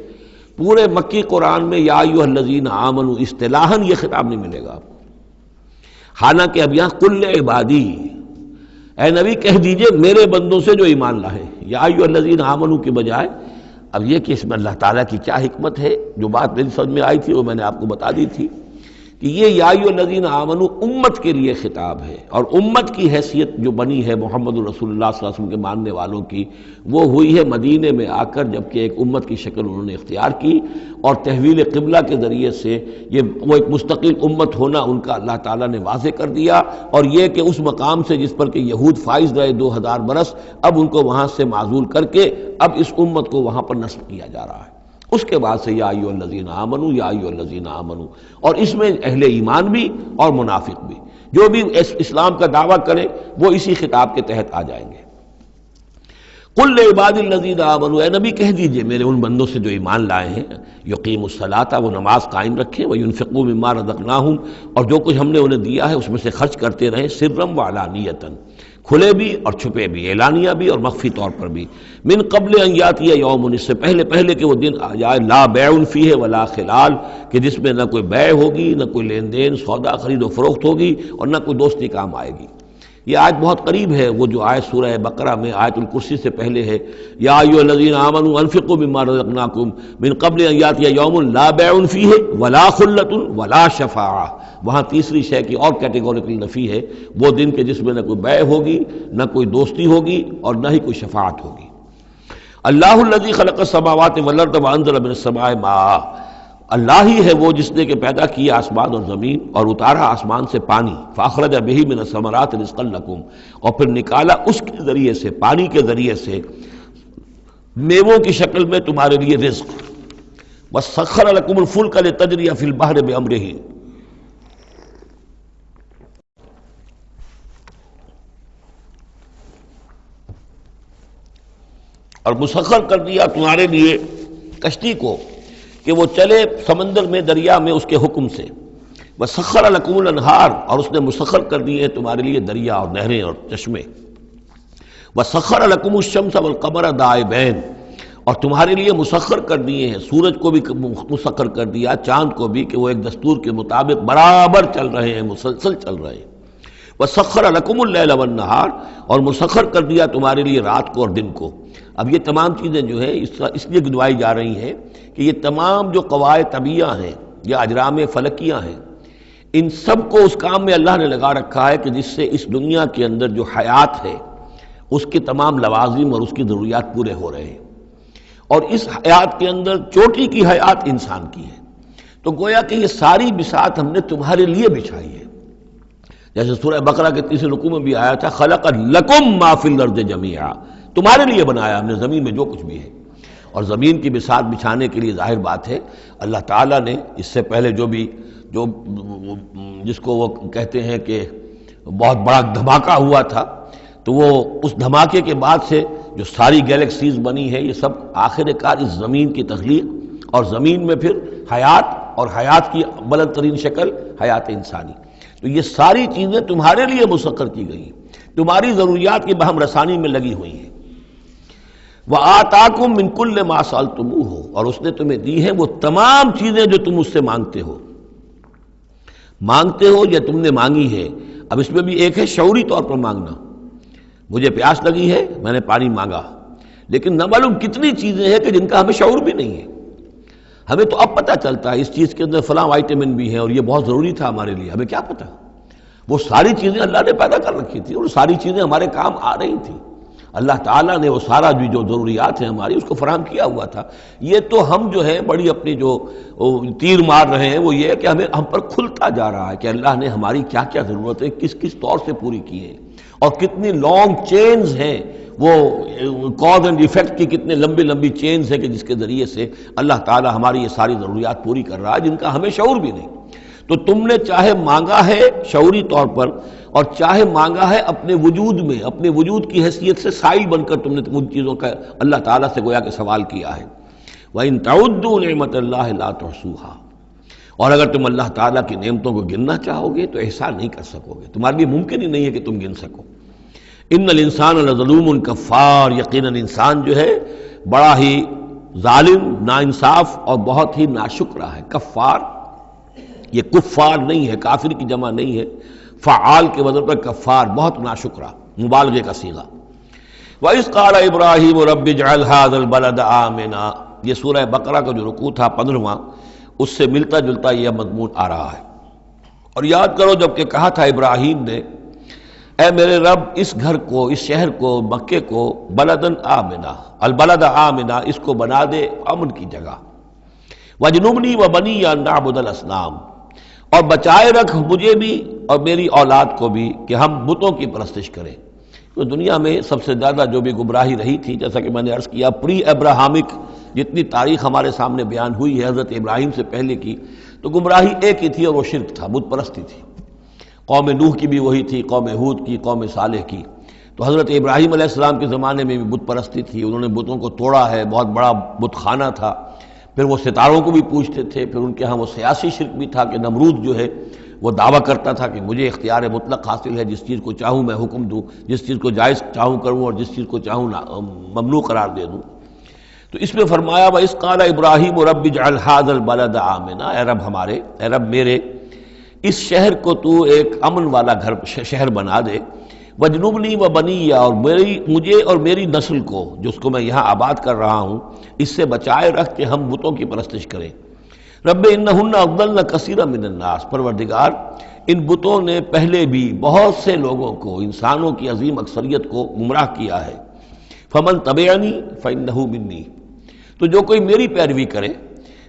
پورے مکی قرآن میں یا ایھا الذین آمنوا اصطلاحاً یہ خطاب نہیں ملے گا. حالانکہ اب یہاں قل عبادی، اے نبی کہہ دیجئے میرے بندوں سے جو ایمان لائے. یا ایھا الذین آمنوا کے بجائے اب یہ کہ اس میں اللہ تعالیٰ کی کیا حکمت ہے. جو بات میری سمجھ میں آئی تھی وہ میں نے آپ کو بتا دی تھی کہ یہ یا ایھا الذین آمنوا امت کے لیے خطاب ہے، اور امت کی حیثیت جو بنی ہے محمد رسول اللہ صلی اللہ علیہ وسلم کے ماننے والوں کی، وہ ہوئی ہے مدینے میں آ کر، جبکہ ایک امت کی شکل انہوں نے اختیار کی، اور تحویل قبلہ کے ذریعے سے وہ ایک مستقل امت ہونا ان کا اللہ تعالیٰ نے واضح کر دیا، اور یہ کہ اس مقام سے جس پر کہ یہود فائز رہے 2000 برس، اب ان کو وہاں سے معزول کر کے اب اس امت کو وہاں پر نصب کیا جا رہا ہے۔ اس کے بعد سے یا ایھا الذین آمنوا، یا ایھا الذین آمنوا، اور اس میں اہل ایمان بھی اور منافق بھی، جو بھی اسلام کا دعویٰ کرے وہ اسی خطاب کے تحت آ جائیں گے۔ قل لعبادی الذین آمنوا، اے نبی کہہ دیجئے میرے ان بندوں سے جو ایمان لائے ہیں، یقیموا الصلاۃ، وہ نماز قائم رکھیں، وینفقوا مما رزقناہم، اور جو کچھ ہم نے انہیں دیا ہے اس میں سے خرچ کرتے رہیں، سرا وعلانیۃ، کھلے بھی اور چھپے بھی، اعلانیہ بھی اور مخفی طور پر بھی، من قبل ان یاتی یوم، اس سے پہلے کہ وہ دن آ جائے، لا بیع فیہ ولا خلال، کہ جس میں نہ کوئی بیع ہوگی، نہ کوئی لین دین سودا خرید و فروخت ہوگی، اور نہ کوئی دوستی کام آئے گی۔ یہ آیت بہت قریب ہے، وہ جو آیت سورہ بقرہ میں آیت الکرسی سے پہلے ہے، یا ایھا الذین آمنوا انفقوا مما رزقناکم من قبل ان یاتی یوم لا بیع فیہ ولا خلۃ ولا شفاعہ، وہاں تیسری شے کی اور کیٹیگوریکل نفی ہے، وہ دن کے جس میں نہ کوئی بیع ہوگی، نہ کوئی دوستی ہوگی، اور نہ ہی کوئی شفاعت ہوگی۔ اللہ الذی خلق السماوات والارض وانزل من السماء ماء، اللہ ہی ہے وہ جس نے کہ پیدا کیا آسمان اور زمین اور اتارا آسمان سے پانی، فاخرج بہ من الثمرات رزقا لکم، اور پھر نکالا اس کے ذریعے سے، پانی کے ذریعے سے، میووں کی شکل میں تمہارے لیے رزق، وسخر لکم الفلک لتجری فی البحر بامرہ، اور مسخر کر دیا تمہارے لیے کشتی کو کہ وہ چلے سمندر میں، دریا میں اس کے حکم سے، وسخر لکم الانہار، اور اس نے مسخر کر دیے تمہارے لیے دریا اور نہریں اور چشمے، وسخر لکم الشمس والقمر دائبین، اور تمہارے لیے مسخر کر دیے ہیں، سورج کو بھی مسخر کر دیا، چاند کو بھی، کہ وہ ایک دستور کے مطابق برابر چل رہے ہیں، مسلسل چل رہے ہیں، وسخر لکم اللیل والنہار، اور مسخر کر دیا تمہارے لیے رات کو اور دن کو۔ اب یہ تمام چیزیں جو ہیں اس لیے گنوائی جا رہی ہیں کہ یہ تمام جو قواعد طبیعہ ہیں یا اجرام فلکیہ ہیں، ان سب کو اس کام میں اللہ نے لگا رکھا ہے کہ جس سے اس دنیا کے اندر جو حیات ہے اس کے تمام لوازم اور اس کی ضروریات پورے ہو رہے ہیں، اور اس حیات کے اندر چوٹی کی حیات انسان کی ہے، تو گویا کہ یہ ساری بساط ہم نے تمہارے لیے بچھائی ہے، جیسے سورہ بقرہ کے تیسرے رکوع میں بھی آیا تھا، خلق لکم ما فی الارض جمیعا، تمہارے لیے بنایا ہم نے زمین میں جو کچھ بھی ہے، اور زمین کی بساط بچھانے کے لیے ظاہر بات ہے اللہ تعالیٰ نے اس سے پہلے جو جس کو وہ کہتے ہیں کہ بہت بڑا دھماکہ ہوا تھا، تو وہ اس دھماکے کے بعد سے جو ساری گیلیکسیز بنی ہے، یہ سب آخر کار اس زمین کی تخلیق، اور زمین میں پھر حیات، اور حیات کی بلند ترین شکل حیات انسانی، تو یہ ساری چیزیں تمہارے لیے مسخر کی گئی ہیں، تمہاری ضروریات کی بہم رسانی میں لگی ہوئی ہیں۔ وَآتَاكُم مِّن كُلِّ مَا سَأَلْتُمُوهُ، اور اس نے تمہیں دی ہیں وہ تمام چیزیں جو تم اس سے مانگتے ہو یا تم نے مانگی ہے۔ اب اس میں بھی ایک ہے شعوری طور پر مانگنا، مجھے پیاس لگی ہے میں نے پانی مانگا، لیکن نہ معلوم کتنی چیزیں ہیں کہ جن کا ہمیں شعور بھی نہیں ہے، ہمیں تو اب پتہ چلتا ہے اس چیز کے اندر فلاں وائٹامن بھی ہے اور یہ بہت ضروری تھا ہمارے لیے، ہمیں کیا پتہ، وہ ساری چیزیں اللہ نے پیدا کر رکھی تھی اور ساری چیزیں ہمارے کام آ رہی تھیں، اللہ تعالیٰ نے وہ سارا بھی جو ضروریات ہیں ہماری اس کو فراہم کیا ہوا تھا۔ یہ تو ہم جو ہے بڑی اپنی جو تیر مار رہے ہیں وہ یہ ہے کہ ہم پر کھلتا جا رہا ہے کہ اللہ نے ہماری کیا کیا ضرورتیں کس کس طور سے پوری کی ہیں، اور کتنی لانگ چینز ہیں، وہ کاز اینڈ ایفیکٹ کی کتنے لمبی چینز ہیں کہ جس کے ذریعے سے اللہ تعالیٰ ہماری یہ ساری ضروریات پوری کر رہا ہے جن کا ہمیں شعور بھی نہیں۔ تو تم نے چاہے مانگا ہے شعوری طور پر، اور چاہے مانگا ہے اپنے وجود میں، اپنے وجود کی حیثیت سے سائل بن کر تم نے ان چیزوں کا اللہ تعالیٰ سے گویا کہ سوال کیا ہے۔ وَإِن تَعُدُّوا نِعْمَتَ اللَّهِ لَا تُحْصُوهَا، اور اگر تم اللہ تعالیٰ کی نعمتوں کو گننا چاہو گے تو احصا نہیں کر سکو گے، تمہارے لیے ممکن ہی نہیں ہے کہ تم گن سکو۔ ان الانسان لظلوم کفار، یقیناً انسان جو ہے بڑا ہی ظالم، ناانصاف اور بہت ہی ناشکرا ہے۔ کفار، یہ کفار نہیں ہے، کافر کی جمع نہیں ہے، فعال کے وزن پر کفار، بہت ناشکرا، مبالغے کا صیغہ۔ وَإِذْ قَالَ إِبْرَاهِيمُ رَبِّ اجْعَلْ هَٰذَا الْبَلَدَ آمِنًا، یہ سورہ بقرہ کا جو رکوع تھا 15واں، اس سے ملتا جلتا یہ مضمون آ رہا ہے۔ اور یاد کرو جب کہ کہا تھا ابراہیم نے، اے میرے رب اس گھر کو، اس شہر کو، مکے کو بلدن آمنا، البلد آمنا، اس کو بنا دے امن کی جگہ، وجنبنی وبنی ان نعبد الاصنام، اور بچائے رکھ مجھے بھی اور میری اولاد کو بھی کہ ہم بتوں کی پرستش کریں۔ تو دنیا میں سب سے زیادہ جو بھی گمراہی رہی تھی، جیسا کہ میں نے عرض کیا، پری ابراہمک جتنی تاریخ ہمارے سامنے بیان ہوئی ہے حضرت ابراہیم سے پہلے کی، تو گمراہی ایک ہی تھی اور وہ شرک تھا، بت پرستی تھی۔ قوم نوح کی بھی وہی تھی، قوم ہود کی، قوم صالح کی۔ تو حضرت ابراہیم علیہ السلام کے زمانے میں بھی بت پرستی تھی، انہوں نے بتوں کو توڑا ہے، بہت بڑا بت خانہ تھا۔ پھر وہ ستاروں کو بھی پوجتے تھے، پھر ان کے ہاں وہ سیاسی شرک بھی تھا کہ نمرود جو ہے وہ دعویٰ کرتا تھا کہ مجھے اختیار مطلق حاصل ہے، جس چیز کو چاہوں میں حکم دوں، جس چیز کو جائز چاہوں کروں اور جس چیز کو چاہوں ممنوع قرار دے دوں۔ تو اس میں فرمایا وَإِذْ قَالَ إِبْرَاهِيمُ رَبِّ اجْعَلْ هَٰذَا الْبَلَدَ آمِنًا، اے رب ہمارے، اے رب میرے، اس شہر کو تو ایک امن والا گھر شہر بنا دے، وجنبنی وبنی، اور مجھے اور میری نسل کو جس کو میں یہاں آباد کر رہا ہوں اس سے بچائے رکھ کہ ہم بتوں کی پرستش کریں۔ رب انہن اضللن کثیرا من الناس، پروردگار ان بتوں نے پہلے بھی بہت سے لوگوں کو، انسانوں کی عظیم اکثریت کو گمراہ کیا ہے۔ فمن تبعنی فانہ منی، تو جو کوئی میری پیروی کرے،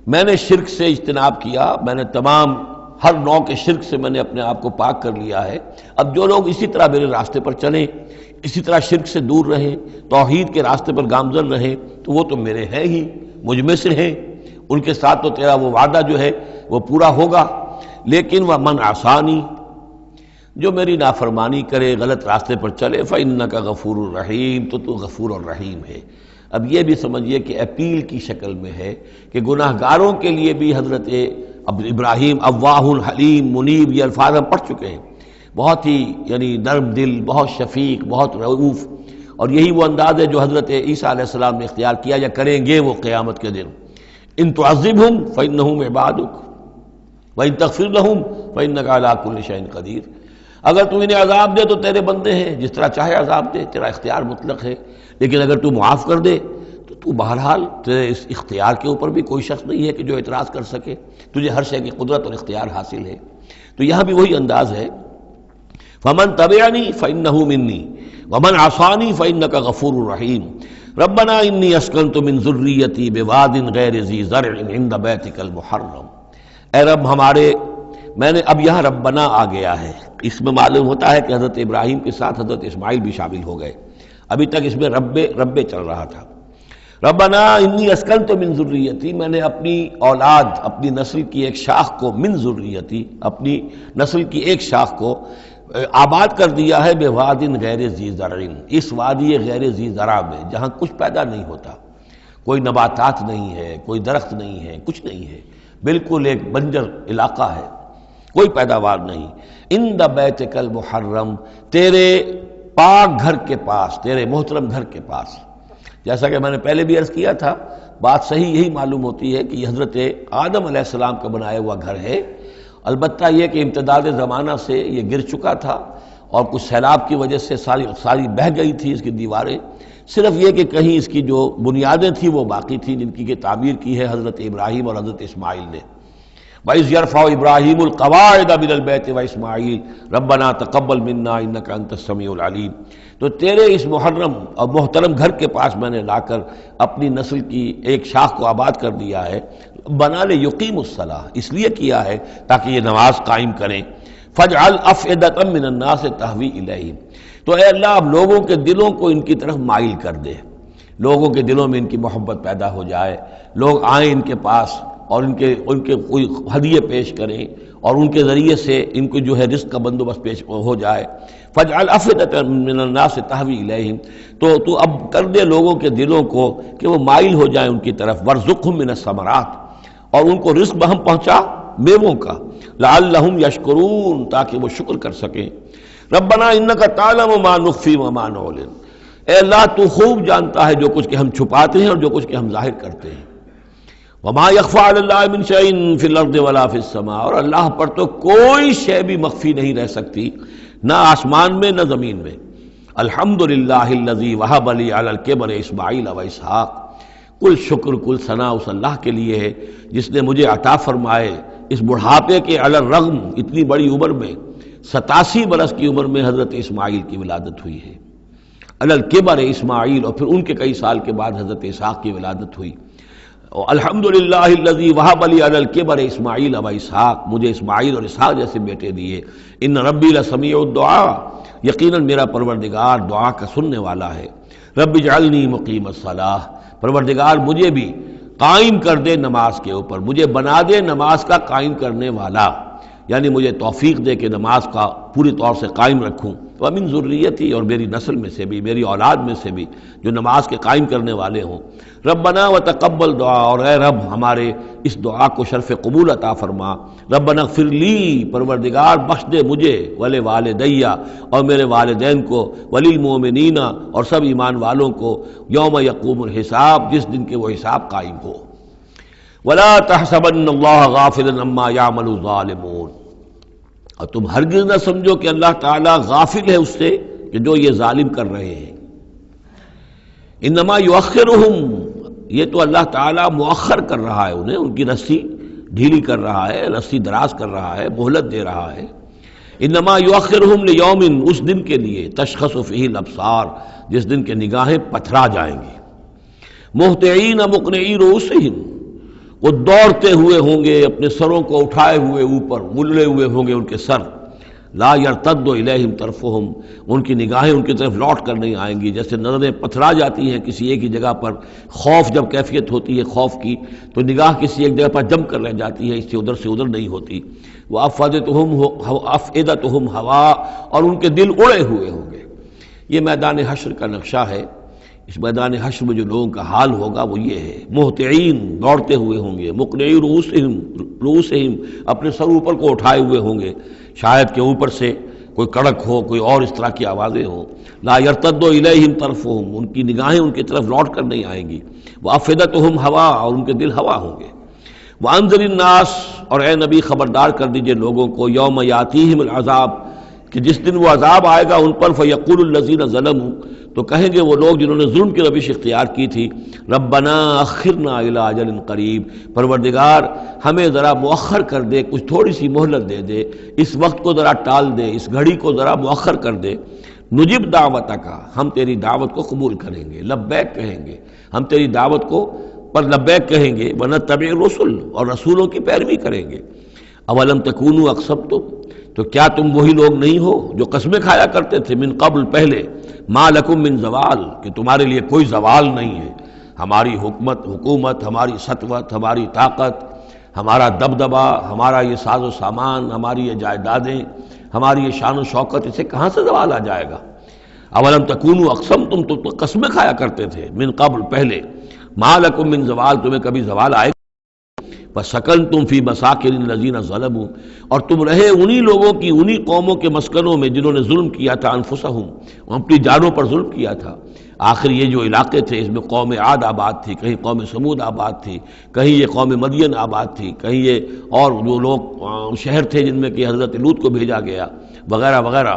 میں نے شرک سے اجتناب کیا، میں نے تمام ہر نوع کے شرک سے میں نے اپنے آپ کو پاک کر لیا ہے۔ اب جو لوگ اسی طرح میرے راستے پر چلیں، اسی طرح شرک سے دور رہیں، توحید کے راستے پر گامزن رہیں، تو وہ تو میرے ہیں ہی، مجھ میں سے ہیں، ان کے ساتھ تو تیرا وہ وعدہ جو ہے وہ پورا ہوگا۔ لیکن ومن عصانی، جو میری نافرمانی کرے، غلط راستے پر چلے، فإنک غفور الرحیم، تو غفور الرحیم ہے۔ اب یہ بھی سمجھیے کہ اپیل کی شکل میں ہے کہ گناہ گاروں کے لیے بھی حضرت ابراہیم اواہ حلیم منیب، یہ الفاظ ہم پڑھ چکے ہیں، بہت ہی یعنی نرم دل، بہت شفیق، بہت رؤوف، اور یہی وہ انداز ہے جو حضرت عیسیٰ علیہ السلام نے اختیار کیا یا کریں گے وہ قیامت کے دن۔ ان تعذبہم فإنہم عبادک وإن تغفر لہم فإنک علی کل شیء قدیر، اگر تو انہیں عذاب دے تو تیرے بندے ہیں، جس طرح چاہے عذاب دے، تیرا اختیار مطلق ہے، لیکن اگر تو معاف کر دے تو بہرحال تیرے اس اختیار کے اوپر بھی کوئی شخص نہیں ہے کہ جو اعتراض کر سکے، تجھے ہر شے کی قدرت اور اختیار حاصل ہے۔ تو یہاں بھی وہی انداز ہے، فمن تبعنی فإنہ منی ومن عصانی فإنک غفور رحیم، ربنا انی اسکنت من ذریتی بواد غیر ذی زرع عند بیتک المحرم، اے رب ہمارے، میں نے اب یہاں ربنا آ گیا ہے، اس میں معلوم ہوتا ہے کہ حضرت ابراہیم کے ساتھ حضرت اسماعیل بھی شامل ہو گئے، ابھی تک اس میں رب چل رہا تھا۔ ربنا انی اسکنت من ذریتی، میں نے اپنی اولاد، اپنی نسل کی ایک شاخ کو، من ذریتی، اپنی نسل کی ایک شاخ کو آباد کر دیا ہے، بواد غیر ذی زرع، اس وادی غیر ذی زرع میں جہاں کچھ پیدا نہیں ہوتا، کوئی نباتات نہیں ہے، کوئی درخت نہیں ہے، کچھ نہیں ہے، بالکل ایک بنجر علاقہ ہے، کوئی پیداوار نہیں، عند بیتک المحرم، تیرے پاک گھر کے پاس، تیرے محترم گھر کے پاس۔ جیسا کہ میں نے پہلے بھی عرض کیا تھا، بات صحیح یہی معلوم ہوتی ہے کہ یہ حضرت آدم علیہ السلام کا بنایا ہوا گھر ہے، البتہ یہ کہ امتداد زمانہ سے یہ گر چکا تھا اور کچھ سیلاب کی وجہ سے ساری بہہ گئی تھی اس کی دیواریں، صرف یہ کہ کہیں اس کی جو بنیادیں تھیں وہ باقی تھیں، جن کی کہ تعمیر کی ہے حضرت ابراہیم اور حضرت اسماعیل نے۔ وَإِذْ يَرْفَعُ إِبْرَاهِيمُ الْقَوَاعِدَ مِنَ الْبَيْتِ وَإِسْمَاعِيلُ رَبَّنَا تَقَبَّلْ مِنَّا إِنَّكَ أَنْتَ السَّمِيعُ الْعَلِيمُ، تو تیرے اس محرم اور محترم گھر کے پاس میں نے لا کر اپنی نسل کی ایک شاخ کو آباد کر دیا ہے، بنا لے یقیم الصلاۃ، اس لیے کیا ہے تاکہ یہ نماز قائم کریں۔ فَاجْعَلْ أَفْئِدَةً مِّنَ النَّاسِ تَهْوِي إِلَيْهِمْ، تو اے اللہ اب لوگوں کے دلوں کو ان کی طرف مائل کر دے، لوگوں کے دلوں میں ان کی محبت پیدا ہو جائے، لوگ آئیں ان کے پاس اور ان کے کوئی ہدیے پیش کریں اور ان کے ذریعے سے ان کو جو ہے رزق کا بندوبست پیش ہو جائے۔ فَاجْعَلْ أَفْئِدَةً مِّنَ النَّاسِ تَهْوِي إِلَيْهِمْ، تو اب کر دے لوگوں کے دلوں کو کہ وہ مائل ہو جائیں ان کی طرف، وَارْزُقْهُم مِّنَ الثَّمَرَاتِ، اور ان کو رزق بہم پہنچا میووں کا، لَعَلَّهُمْ يَشْكُرُونَ، تاکہ وہ شکر کر سکیں۔ ربنا انک تعلم ما نخفی وما نعلن، اے اللہ تو خوب جانتا ہے جو کچھ کہ ہم چھپاتے ہیں اور جو کچھ کہ ہم ظاہر کرتے ہیں۔ وما یخفی علی اللہ من شیء فی الارض ولا فی السماء، اور اللہ پر تو کوئی شے بھی مخفی نہیں رہ سکتی، نہ آسمان میں نہ زمین میں۔ الحمدللہ الذی وہب لی علی الکبر اسماعیل و اسحاق، کل شکر کل ثنا اس اللہ کے لیے ہے جس نے مجھے عطا فرمائے اس بڑھاپے کے علی الرغم اتنی بڑی عمر میں 87 برس کی عمر میں حضرت اسماعیل کی ولادت ہوئی ہے، علی الکبر اسماعیل، اور پھر ان کے کئی سال کے بعد حضرت اسحاق کی ولادت ہوئی۔ الحمدللہ الذی وہب لی علی الکبر اسماعیل و اسحاق، مجھے اسماعیل اور اسحاق جیسے بیٹے دیے۔ ان ربی لسمیع الدعاء، یقیناً میرا پروردگار دعا کا سننے والا ہے۔ رب اجعلنی مقیم الصلاۃ، پروردگار مجھے بھی قائم کر دے نماز کے اوپر، مجھے بنا دے نماز کا قائم کرنے والا، یعنی مجھے توفیق دے کہ نماز کا پوری طور سے قائم رکھوں۔ ومن ذریتی، اور میری نسل میں سے بھی، میری اولاد میں سے بھی جو نماز کے قائم کرنے والے ہوں۔ ربنا وتقبل دعا، اور اے رب ہمارے اس دعا کو شرف قبول عطا فرما۔ ربنا اغفر لی، پروردگار بخش دے مجھے، ولوالدیّ، اور میرے والدین کو، وللمؤمنین، اور سب ایمان والوں کو، یوم یقوم الحساب، جس دن کے وہ حساب قائم ہو۔ ولا تحسبن اللہ غافلا عما یعمل الظالمون، اور تم ہرگز نہ سمجھو کہ اللہ تعالیٰ غافل ہے اس سے کہ جو یہ ظالم کر رہے ہیں۔ انما یؤخرہم، یہ تو اللہ تعالیٰ مؤخر کر رہا ہے انہیں، ان کی رسی ڈھیلی کر رہا ہے، رسی دراز کر رہا ہے، مہلت دے رہا ہے۔ انما یؤخرہم لیوم، اس دن کے لیے تشخص فیہ الابصار، جس دن کے نگاہیں پتھرا جائیں گی۔ مہطعین مقنعی رؤوسہم، وہ دوڑتے ہوئے ہوں گے، اپنے سروں کو اٹھائے ہوئے اوپر، ملے ہوئے ہوں گے ان کے سر۔ لا یرتد الیہم طرفہم، ان کی نگاہیں ان کی طرف لوٹ کر نہیں آئیں گی، جیسے نظریں پتھرا جاتی ہیں کسی ایک ہی جگہ پر، خوف جب کیفیت ہوتی ہے خوف کی تو نگاہ کسی ایک جگہ پر جم کر رہ جاتی ہے، اس سے ادھر نہیں ہوتی۔ وافئدتہم ہوا، اور ان کے دل اڑے ہوئے ہوں گے۔ یہ میدان حشر کا نقشہ ہے۔ اس میدان حشر میں جو لوگوں کا حال ہوگا وہ یہ ہے، مہطعین، دوڑتے ہوئے ہوں گے، مقنعی رؤوسہم، اپنے سر اوپر کو اٹھائے ہوئے ہوں گے، شاید کہ اوپر سے کوئی کڑک ہو، کوئی اور اس طرح کی آوازیں ہوں۔ لا یرتد الیہم طرفہم، ان کی نگاہیں ان کی طرف لوٹ کر نہیں آئیں گی۔ وافئدتہم ہوا، اور ان کے دل ہوا ہوں گے۔ وانذر الناس، اور اے نبی خبردار کر دیجئے لوگوں کو، یوم یاتیہم العذاب، کہ جس دن وہ عذاب آئے گا ان پر، فیقول الذین ظلموا، تو کہیں گے وہ لوگ جنہوں نے ظلم کی روش اختیار کی تھی، ربنا اخرنا الی اجل قریب، پروردگار ہمیں ذرا مؤخر کر دے، کچھ تھوڑی سی مہلت دے دے، اس وقت کو ذرا ٹال دے، اس گھڑی کو ذرا مؤخر کر دے۔ نجب دعوتک، ہم تیری دعوت کو قبول کریں گے، لبیک کہیں گے، ہم تیری دعوت کو پر لبیک کہیں گے، ونتبع الرسل، اور رسولوں کی پیروی کریں گے۔ اولم تکونوا اقسمتم، تو کیا تم وہی لوگ نہیں ہو جو قسمیں کھایا کرتے تھے، من قبل، پہلے، ما لکم من زوال، کہ تمہارے لیے کوئی زوال نہیں ہے، ہماری حکومت، ہماری سطوت، ہماری طاقت، ہمارا دبدبا، ہمارا یہ ساز و سامان، ہماری یہ جائیدادیں، ہماری یہ شان و شوکت، اسے کہاں سے زوال آ جائے گا؟ اولم تکونوا اقسمتم، تو قسمیں کھایا کرتے تھے، من قبل، پہلے، ما لکم من زوال، تمہیں کبھی زوال آئے گا؟ فسکنتم فی مساکن الذین ظلموا، اور تم رہے انہی لوگوں کی، انہی قوموں کے مسکنوں میں جنہوں نے ظلم کیا تھا، انفسہم، اپنی جانوں پر ظلم کیا تھا۔ آخر یہ جو علاقے تھے اس میں قوم عاد آباد تھی، کہیں قوم سمود آباد تھی، کہیں یہ قوم مدین آباد تھی، کہیں یہ اور جو لوگ شہر تھے جن میں کہ حضرت لوط کو بھیجا گیا، وغیرہ وغیرہ۔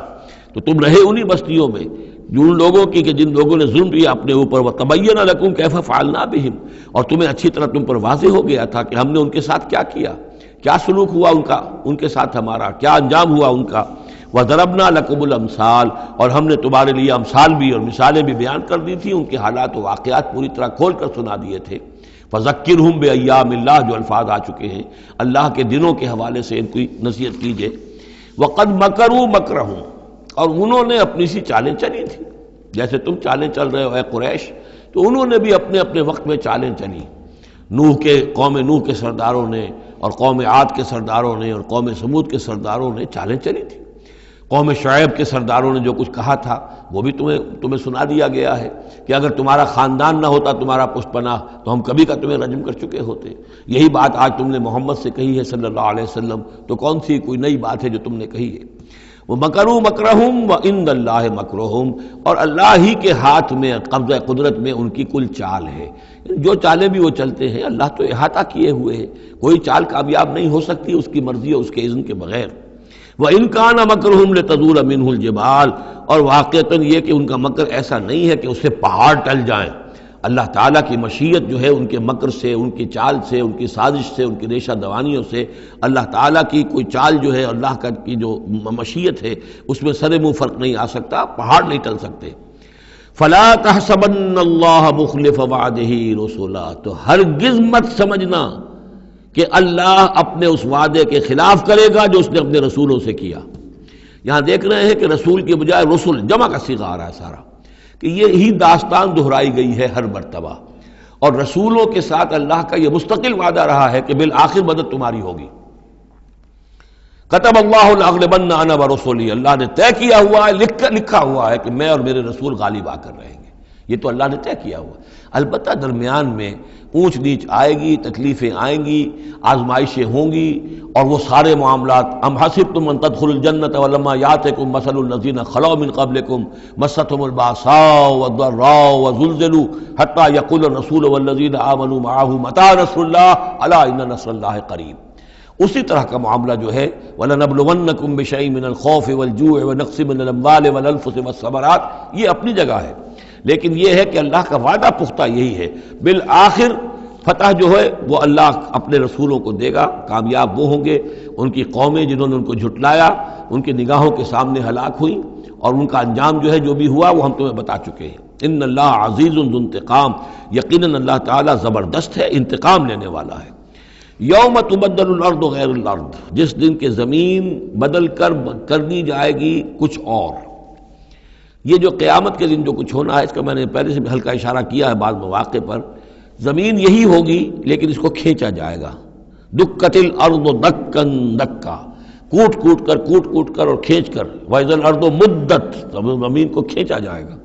تو تم رہے انہی بستیوں میں جن لوگوں کی کہ جن لوگوں نے ظلم کیا اپنے اوپر، وَتَبَيَّنَ لَكُمْ كَيْفَ فَعَلْنَا بِهِمْ، اور تمہیں اچھی طرح تم پر واضح ہو گیا تھا کہ ہم نے ان کے ساتھ کیا کیا، کیا سلوک ہوا ان کا، ان کے ساتھ ہمارا کیا انجام ہوا ان کا۔ وَضَرَبْنَا لَكُمُ الْأَمْثَالَ، اور ہم نے تمہارے لیے امثال بھی اور مثالیں بھی بیان کر دی تھی، ان کے حالات و واقعات پوری طرح کھول کر سنا دیے تھے۔ فَذَكِّرْهُمْ بِأَيَّامِ اللَّهِ، جو الفاظ آ چکے ہیں اللہ کے دنوں کے حوالے سے ان کی نصیحت کیجیے۔ وَقَدْ مَكَرُوا مَكْرَهُمْ، اور انہوں نے اپنی سی چالیں چلی تھی، جیسے تم چالیں چل رہے ہو اے قریش، تو انہوں نے بھی اپنے اپنے وقت میں چالیں چلی۔ قوم نوح کے سرداروں نے، اور قوم عاد کے سرداروں نے، اور قوم سمود کے سرداروں نے چالیں چلی تھی۔ قوم شعیب کے سرداروں نے جو کچھ کہا تھا وہ بھی تمہیں سنا دیا گیا ہے کہ اگر تمہارا خاندان نہ ہوتا، تمہارا پشت پناہ، تو ہم کبھی کا تمہیں رجم کر چکے ہوتے۔ یہی بات آج تم نے محمد سے کہی ہے صلی اللہ علیہ وسلم، تو کون سی کوئی نئی بات ہے جو تم نے کہی ہے؟ وَمَكَرُوا مَكْرَهُمْ وَعِندَ اللَّهِ مَكْرُهُمْ، اور اللہ ہی کے ہاتھ میں، قبضہ قدرت میں ان کی کل چال ہے۔ جو چالیں بھی وہ چلتے ہیں اللہ تو احاطہ کیے ہوئے ہے، کوئی چال کامیاب نہیں ہو سکتی اس کی مرضی اور اس کے اذن کے بغیر۔ وَإِنْ كَانَ مَكْرُهُمْ لِتَزُولَ مِنْهُ الْجِبَالُ، اور واقعتاً یہ کہ ان کا مکر ایسا نہیں ہے کہ اس سے پہاڑ ٹل جائیں۔ اللہ تعالیٰ کی مشیت جو ہے ان کے مکر سے، ان کی چال سے، ان کی سازش سے، ان کی ریشہ دوانیوں سے، اللہ تعالیٰ کی کوئی چال جو ہے، اللہ کی جو مشیت ہے اس میں سر منہ فرق نہیں آ سکتا، پہاڑ نہیں ٹل سکتے۔ فلا تحسبن اللہ مخلف وعدہ رسلا، تو ہرگز مت سمجھنا کہ اللہ اپنے اس وعدے کے خلاف کرے گا جو اس نے اپنے رسولوں سے کیا۔ یہاں دیکھ رہے ہیں کہ رسول کی بجائے رسل، جمع کا صیغہ آ رہا ہے سارا، کہ یہی داستان دہرائی گئی ہے ہر مرتبہ، اور رسولوں کے ساتھ اللہ کا یہ مستقل وعدہ رہا ہے کہ بالآخر مدد تمہاری ہوگی۔ کتب اللہ لاغلبن انا ورسلی، اللہ نے طے کیا ہوا ہے، لکھا ہوا ہے کہ میں اور میرے رسول غالب آ کر رہیں گے، یہ تو اللہ نے طے کیا ہوا ہے۔ البتہ درمیان میں اونچ نیچ آئے گی، تکلیفیں آئیں گی، آزمائشیں ہوں گی، اور وہ سارے معاملات، ام حسبتم ان تدخلوا الجنة ولما یاتکم مثل الذین خلوا من قبلکم مستهم الباساء والضراء وزلزلوا حتى یقول الرسول والذین آمنوا معه متى نصر اللہ الا ان نصر اللہ قریب۔ اسی طرح کا معاملہ جو ہے وَلَنَبْلُوَنَّكُمْ بِشَيْءٍ مِّنَ الْخَوْفِ وَالْجُوعِ وَنَقْصٍ مِّنَ الْأَمْوَالِ وَالْأَنفُسِ وَالثَّمَرَاتِ، یہ اپنی جگہ ہے، لیکن یہ ہے کہ اللہ کا وعدہ پختہ یہی ہے، بالآخر فتح جو ہے وہ اللہ اپنے رسولوں کو دے گا، کامیاب وہ ہوں گے۔ ان کی قومیں جنہوں نے ان کو جھٹلایا ان کی نگاہوں کے سامنے ہلاک ہوئیں، اور ان کا انجام جو ہے جو بھی ہوا وہ ہم تمہیں بتا چکے ہیں۔ ان اللہ عزیز ذو انتقام، یقیناً اللہ تعالیٰ زبردست ہے، انتقام لینے والا ہے۔ یوم تبدل الارض غیر الارض، جس دن کہ زمین بدل کر دی جائے گی کچھ اور۔ یہ جو قیامت کے دن جو کچھ ہونا ہے، اس کا میں نے پہلے سے بھی ہلکا اشارہ کیا ہے بعض مواقع پر، زمین یہی ہوگی لیکن اس کو کھینچا جائے گا۔ دکت الارض دکن دکا، کوٹ کر اور کھینچ کر، وَإِذَا الْأَرْضُ مُدَّتْ، زمین کو کھینچا جائے گا۔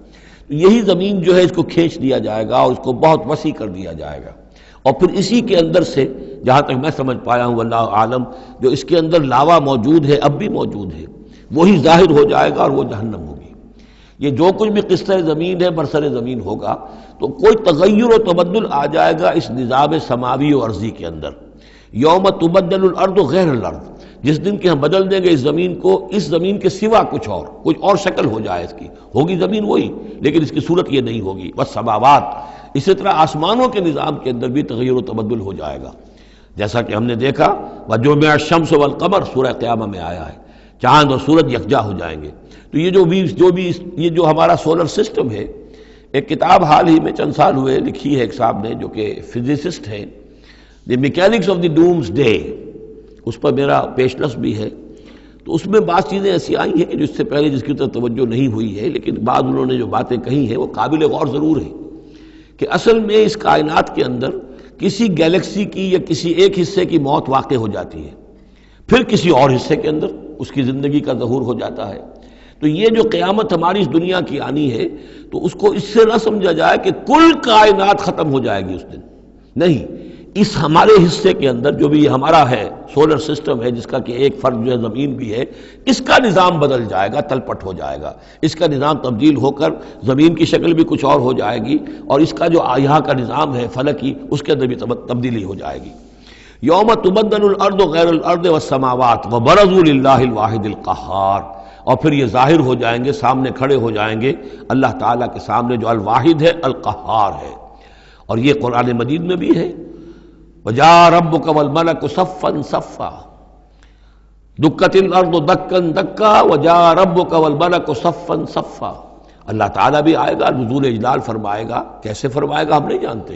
یہی زمین جو ہے اس کو کھینچ دیا جائے گا اور اس کو بہت وسیع کر دیا جائے گا، اور پھر اسی کے اندر سے، جہاں تک میں سمجھ پایا ہوں واللہ عالم، جو اس کے اندر لاوا موجود ہے، اب بھی موجود ہے، وہی ظاہر ہو جائے گا اور وہ جہنم ہوگی۔ یہ جو کچھ بھی قصہ زمین ہے برسر زمین ہوگا، تو کوئی تغیر و تبدل آ جائے گا اس نظام سماوی و ارضی کے اندر۔ یوم تبدل الارض غیر الارض، جس دن کہ ہم بدل دیں گے اس زمین کو، اس زمین کے سوا کچھ اور شکل ہو جائے اس کی، ہوگی زمین وہی لیکن اس کی صورت یہ نہیں ہوگی۔ والسماوات، اسی طرح آسمانوں کے نظام کے اندر بھی تغیر و تبدل ہو جائے گا، جیسا کہ ہم نے دیکھا وَجُمِعَ الشَّمْسُ وَالْقَمَرُ سورہ قیامہ میں آیا ہے، چاند اور سورج یکجا ہو جائیں گے۔ تو یہ جو ہمارا سولر سسٹم ہے، ایک کتاب حال ہی میں چند سال ہوئے لکھی ہے ایک صاحب نے جو کہ فزسسٹ ہیں، the mechanics of the doomsday, اس پر میرا پیشنس بھی ہے۔ تو اس میں بعض چیزیں ایسی آئی ہیں کہ جو اس سے پہلے جس کی طرف توجہ نہیں ہوئی ہے، لیکن بعض انہوں نے جو باتیں کہی ہیں وہ قابل غور ضرور ہیں، کہ اصل میں اس کائنات کے اندر کسی گیلیکسی کی یا کسی ایک حصے کی موت واقع ہو جاتی ہے، پھر کسی اور حصے کے اندر اس کی زندگی کا ظہور ہو جاتا ہے۔ تو یہ جو قیامت ہماری اس دنیا کی آنی ہے، تو اس کو اس سے نہ سمجھا جائے کہ کل کائنات ختم ہو جائے گی اس دن، نہیں، اس ہمارے حصے کے اندر جو بھی ہمارا ہے سولر سسٹم ہے، جس کا کہ ایک فرد جو ہے زمین بھی ہے، اس کا نظام بدل جائے گا، تلپٹ ہو جائے گا، اس کا نظام تبدیل ہو کر زمین کی شکل بھی کچھ اور ہو جائے گی، اور اس کا جو یہاں کا نظام ہے فلکی، اس کے اندر بھی تبدیلی ہو جائے گی۔ یوم تبدل الارض غیر الارض والسماوات وبرزوا للہ الواحد القہار، اور پھر یہ ظاہر ہو جائیں گے، سامنے کھڑے ہو جائیں گے اللہ تعالیٰ کے سامنے جو الواحد ہے، القہار ہے۔ اور یہ قرآن مجید میں بھی ہے، وَجَاءَ رَبُّكَ وَالْمَلَكُ صَفًّا صَفًّا، دُكَّتِ الْأَرْضُ دَكًّا دَكًّا وَجَاءَ رَبُّكَ وَالْمَلَكُ صَفًّا صَفًّا، اللہ تعالیٰ بھی آئے گا، نزول اجلال فرمائے گا، کیسے فرمائے گا ہم نہیں جانتے،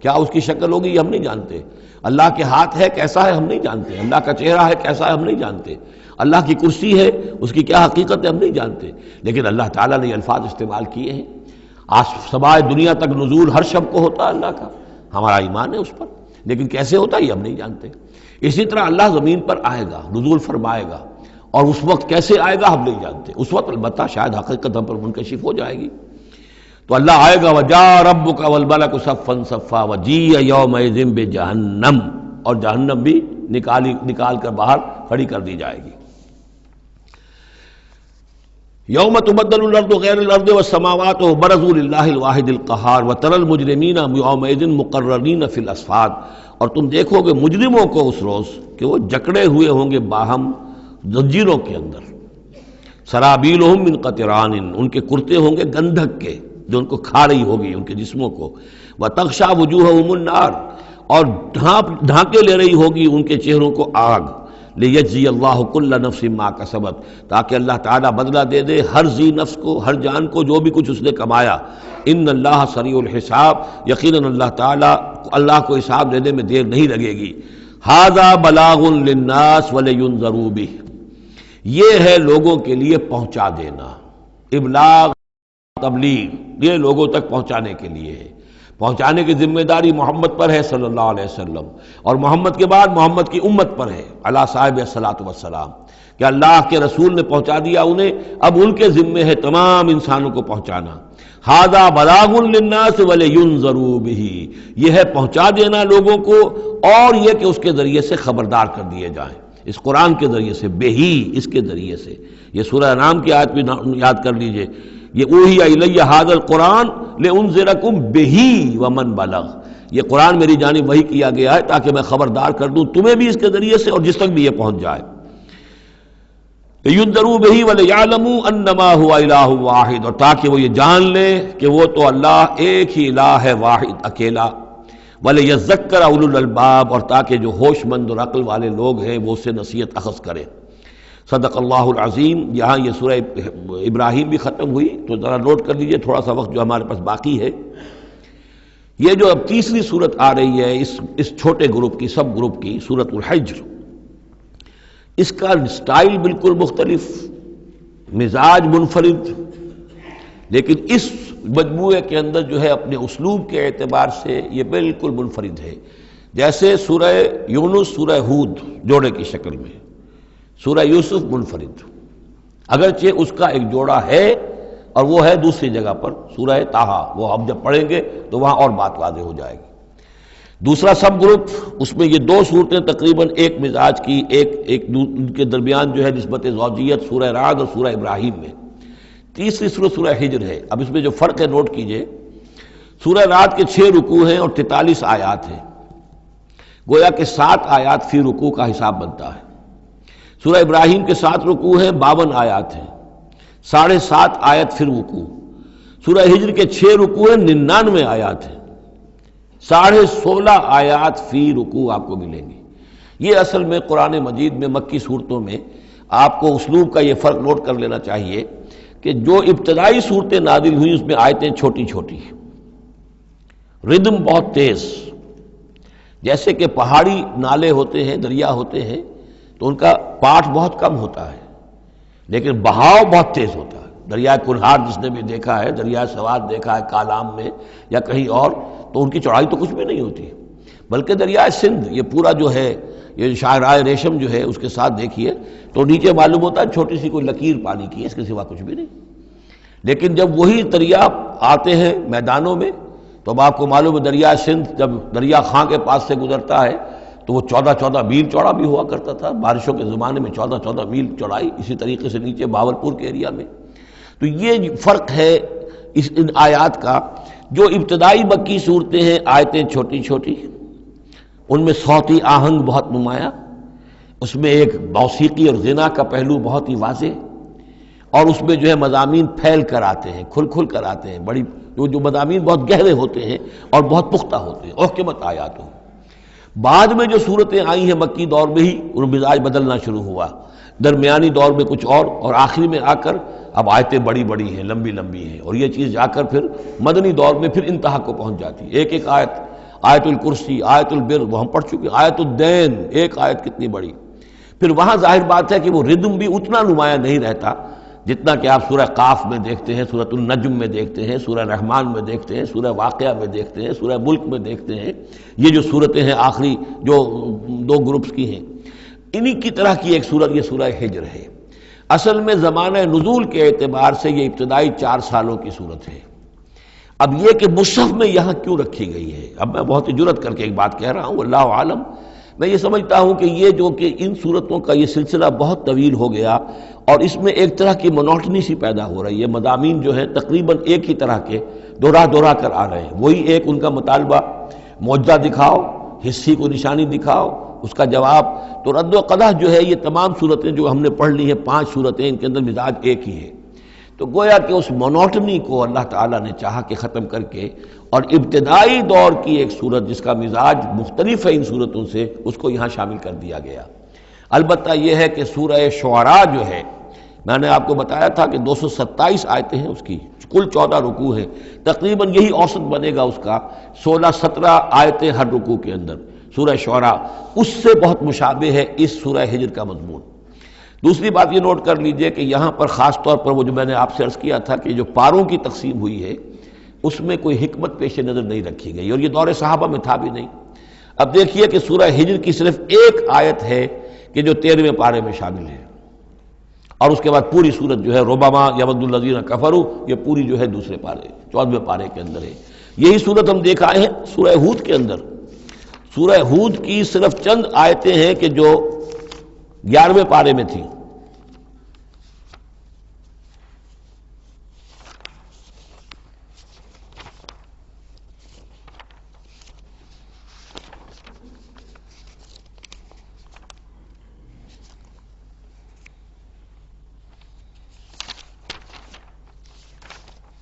کیا اس کی شکل ہوگی یہ ہم نہیں جانتے، اللہ کے ہاتھ ہے کیسا ہے ہم نہیں جانتے، اللہ کا چہرہ ہے کیسا ہے ہم نہیں جانتے، اللہ کی کرسی ہے اس کی کیا حقیقت ہے ہم نہیں جانتے، لیکن اللہ تعالیٰ نے یہ الفاظ استعمال کیے ہیں۔ سمائے دنیا تک نزول ہر شب کو ہوتا ہے اللہ کا، ہمارا ایمان ہے اس پر، لیکن کیسے ہوتا ہے یہ ہم نہیں جانتے۔ اسی طرح اللہ زمین پر آئے گا، نزول فرمائے گا، اور اس وقت کیسے آئے گا ہم نہیں جانتے، اس وقت البتہ شاید حقیقت ہم پر منکشف ہو جائے گی۔ تو اللہ آئے گا وَجَاءَ رَبُّكَ وَالْمَلَكُ صَفًّا صَفًّا وَجِيءَ يَوْمَئِذٍ بِجَهَنَّمَ، اور جہنم بھی نکال کر باہر کھڑی کر دی جائے گی۔ یوم تبدل الارض غیر الارض والسماوات وبرزوا للہ الواحد القہار وتری المجرمین یومئذ مقرنین فی الاصفاد، اور تم دیکھو گے مجرموں کو اس روز کہ وہ جکڑے ہوئے ہوں گے باہم زنجیروں کے اندر، سرابیلہم من قطران، ان کے کرتے ہوں گے گندھک کے، جو ان کو کھا رہی ہوگی ان کے جسموں کو، وَتَغْشَى وُجُوهَهُمُ النَّارُ، اور ڈھانکے لے رہی ہوگی ان کے چہروں کو آگ، لِيَجْزِيَ اللَّهُ كُلَّ نَفْسٍ مَا كَسَبَتْ، تاکہ اللہ تعالیٰ بدلہ دے دے ہر ذی نفس کو، ہر جان کو جو بھی کچھ اس نے کمایا۔ ان اللہ سریع الحساب، یقیناً اللہ تعالیٰ، اللہ کو حساب دینے میں دیر نہیں لگے گی۔ ھذا بلاغ للناس ولینذروا بہ، یہ ہے لوگوں کے لیے پہنچا دینا، ابلاغ تبلیغ، یہ لوگوں تک پہنچانے کے لیے ہے۔ پہنچانے کی ذمہ داری محمد پر ہے صلی اللہ علیہ وسلم، اور محمد کے بعد محمد کی امت پر ہے علی صاحب الصلاۃ والسلام، کہ اللہ کے رسول نے پہنچا دیا انہیں، اب ان کے ذمے ہے تمام انسانوں کو پہنچانا۔ ھذا بلاغ للناس ولینذروا بہ، یہ ہے پہنچا دینا لوگوں کو، اور یہ کہ اس کے ذریعے سے خبردار کر دیے جائیں، اس قرآن کے ذریعے سے، بہی، اس کے ذریعے سے۔ یہ سورہ انعام کی آیت بھی یاد کر لیجئے، یہ اوحی الی ھذا القرآن لانذرکم بہ ومن بلغ، یہ قرآن میری جانب وحی کیا گیا ہے تاکہ میں خبردار کر دوں تمہیں بھی اس کے ذریعے سے اور جس تک بھی یہ پہنچ جائے۔ لینذروا بہ ولیعلموا انما هو الہ واحد، اور تاکہ وہ یہ جان لے کہ وہ تو اللہ ایک ہی الہ ہے، واحد، اکیلا۔ ولیذکر اولو الالباب، اور تاکہ جو ہوش مند اور عقل والے لوگ ہیں وہ اس سے نصیحت اخذ کریں۔ صدق اللہ العظیم۔ یہاں یہ سورہ ابراہیم بھی ختم ہوئی، تو ذرا نوٹ کر لیجئے تھوڑا سا وقت جو ہمارے پاس باقی ہے۔ یہ جو اب تیسری صورت آ رہی ہے اس چھوٹے گروپ کی، سب گروپ کی، سورۃ الحجر، اس کا سٹائل بالکل مختلف، مزاج منفرد، لیکن اس مجموعے کے اندر جو ہے اپنے اسلوب کے اعتبار سے یہ بالکل منفرد ہے۔ جیسے سورہ یونس، سورہ ہود جوڑے کی شکل میں، سورہ یوسف منفرد، اگرچہ اس کا ایک جوڑا ہے اور وہ ہے دوسری جگہ پر سورہ طٰہٰ، وہ ہم جب پڑھیں گے تو وہاں اور بات واضح ہو جائے گی۔ دوسرا سب گروپ، اس میں یہ دو صورتیں تقریباً ایک مزاج کی، ایک ان کے درمیان جو ہے نسبت زوجیت، سورہ رعد اور سورہ ابراہیم میں۔ تیسری صورت سورہ حجر ہے۔ اب اس میں جو فرق ہے نوٹ کیجئے، سورہ رعد کے 6 رکوع ہیں اور 43 آیات ہیں، گویا کہ 7 آیات فی رکوع کا حساب بنتا ہے۔ سورہ ابراہیم کے 7 رکوع ہیں، 52 آیات ہیں، 7.5 آیت فی رکوع۔ سورہ حجر کے 6 رکوع ہیں، 99 آیات ہیں، 16.5 آیات فی رکوع آپ کو ملیں گی۔ یہ اصل میں قرآن مجید میں مکی صورتوں میں آپ کو اسلوب کا یہ فرق نوٹ کر لینا چاہیے کہ جو ابتدائی صورتیں نازل ہوئی اس میں آیتیں چھوٹی چھوٹی، ردم بہت تیز، جیسے کہ پہاڑی نالے ہوتے ہیں، دریا ہوتے ہیں تو ان کا پاٹ بہت کم ہوتا ہے لیکن بہاؤ بہت تیز ہوتا ہے۔ دریائے کنہار جس نے بھی دیکھا ہے، دریائے سوات دیکھا ہے کالام میں یا کہیں اور، تو ان کی چوڑائی تو کچھ بھی نہیں ہوتی، بلکہ دریائے سندھ یہ پورا جو ہے، یہ شاہراہ ریشم جو ہے اس کے ساتھ دیکھیے تو نیچے معلوم ہوتا ہے چھوٹی سی کوئی لکیر پانی کی ہے، اس کے سوا کچھ بھی نہیں۔ لیکن جب وہی دریا آتے ہیں میدانوں میں تو اب آپ کو معلوم ہے دریائے سندھ جب دریا خاں کے پاس سے گزرتا ہے تو وہ 14 میل چوڑا بھی ہوا کرتا تھا، بارشوں کے زمانے میں 14 میل چوڑائی، اسی طریقے سے نیچے باولپور کے ایریا میں۔ تو یہ فرق ہے ان آیات کا۔ جو ابتدائی مکی صورتیں ہیں، آیتیں چھوٹی چھوٹی، ان میں صوتی آہنگ بہت نمایاں، اس میں ایک موسیقی اور غنا کا پہلو بہت ہی واضح، اور اس میں جو ہے مضامین پھیل کر آتے ہیں، کھل کھل کر آتے ہیں، بڑی جو مضامین بہت گہرے ہوتے ہیں اور بہت پختہ ہوتے ہیں، احکمت آیات ہوں۔ بعد میں جو صورتیں آئی ہیں مکی دور میں ہی ان مزاج بدلنا شروع ہوا، درمیانی دور میں کچھ اور آخری میں آ کر اب آیتیں بڑی بڑی ہیں، لمبی لمبی ہیں، اور یہ چیز جا کر پھر مدنی دور میں پھر انتہا کو پہنچ جاتی ہے۔ ایک ایک آیت، آیت الکرسی، آیت البر وہ ہم پڑھ چکے، آیت الدین، ایک آیت کتنی بڑی۔ پھر وہاں ظاہر بات ہے کہ وہ ردم بھی اتنا نمایاں نہیں رہتا جتنا کہ آپ سورہ قاف میں دیکھتے ہیں، سورۃ النجم میں دیکھتے ہیں، سورہ رحمان میں دیکھتے ہیں، سورہ واقعہ میں دیکھتے ہیں، سورہ ملک میں دیکھتے ہیں۔ یہ جو صورتیں ہیں آخری جو 2 گروپس کی ہیں، انہی کی طرح کی ایک صورت یہ سورہ حجر ہے۔ اصل میں زمانہ نزول کے اعتبار سے یہ ابتدائی 4 سالوں کی صورت ہے۔ اب یہ کہ مصحف میں یہاں کیوں رکھی گئی ہے، اب میں بہت ہی جرت کر کے ایک بات کہہ رہا ہوں، اللہ عالم، میں یہ سمجھتا ہوں کہ یہ جو کہ ان صورتوں کا یہ سلسلہ بہت طویل ہو گیا اور اس میں ایک طرح کی مونوٹنی سی پیدا ہو رہی ہے، مضامین جو ہیں تقریباً ایک ہی طرح کے دہرا کر آ رہے ہیں، وہی ایک ان کا مطالبہ، معجزہ دکھاؤ، حصی کو نشانی دکھاؤ، اس کا جواب۔ تو رد و قدح جو ہے یہ تمام صورتیں جو ہم نے پڑھ لی ہیں 5 صورتیں، ان کے اندر مزاج ایک ہی ہے۔ تو گویا کہ اس مونوٹنی کو اللہ تعالیٰ نے چاہا کہ ختم کر کے، اور ابتدائی دور کی ایک صورت جس کا مزاج مختلف ہے ان صورتوں سے، اس کو یہاں شامل کر دیا گیا۔ البتہ یہ ہے کہ سورہ شعراء جو ہے، میں نے آپ کو بتایا تھا کہ 227 آیتیں ہیں اس کی، کل 14 رکوع ہیں، تقریباً یہی اوسط بنے گا اس کا، 16-17 آیتیں ہر رکوع کے اندر۔ سورہ شعراء اس سے بہت مشابہ ہے اس سورہ ہجر کا مضمون۔ دوسری بات یہ نوٹ کر لیجئے کہ یہاں پر خاص طور پر وہ جو میں نے آپ سے عرض کیا تھا کہ جو پاروں کی تقسیم ہوئی ہے اس میں کوئی حکمت پیش نظر نہیں رکھی گئی، اور یہ دور صحابہ میں تھا بھی نہیں۔ اب دیکھیے کہ سورہ ہجر کی صرف ایک آیت ہے کہ جو 13ویں پارے میں شامل ہے، اور اس کے بعد پوری سورت جو ہے ربما یود الذین کفروا، یہ پوری جو ہے دوسرے پارے 14ویں پارے کے اندر ہے۔ یہی سورت ہم دیکھ آئے ہیں سورہ ہود کے اندر۔ سورہ ہود کی صرف چند آیتیں ہیں کہ جو 11ویں پارے میں تھی۔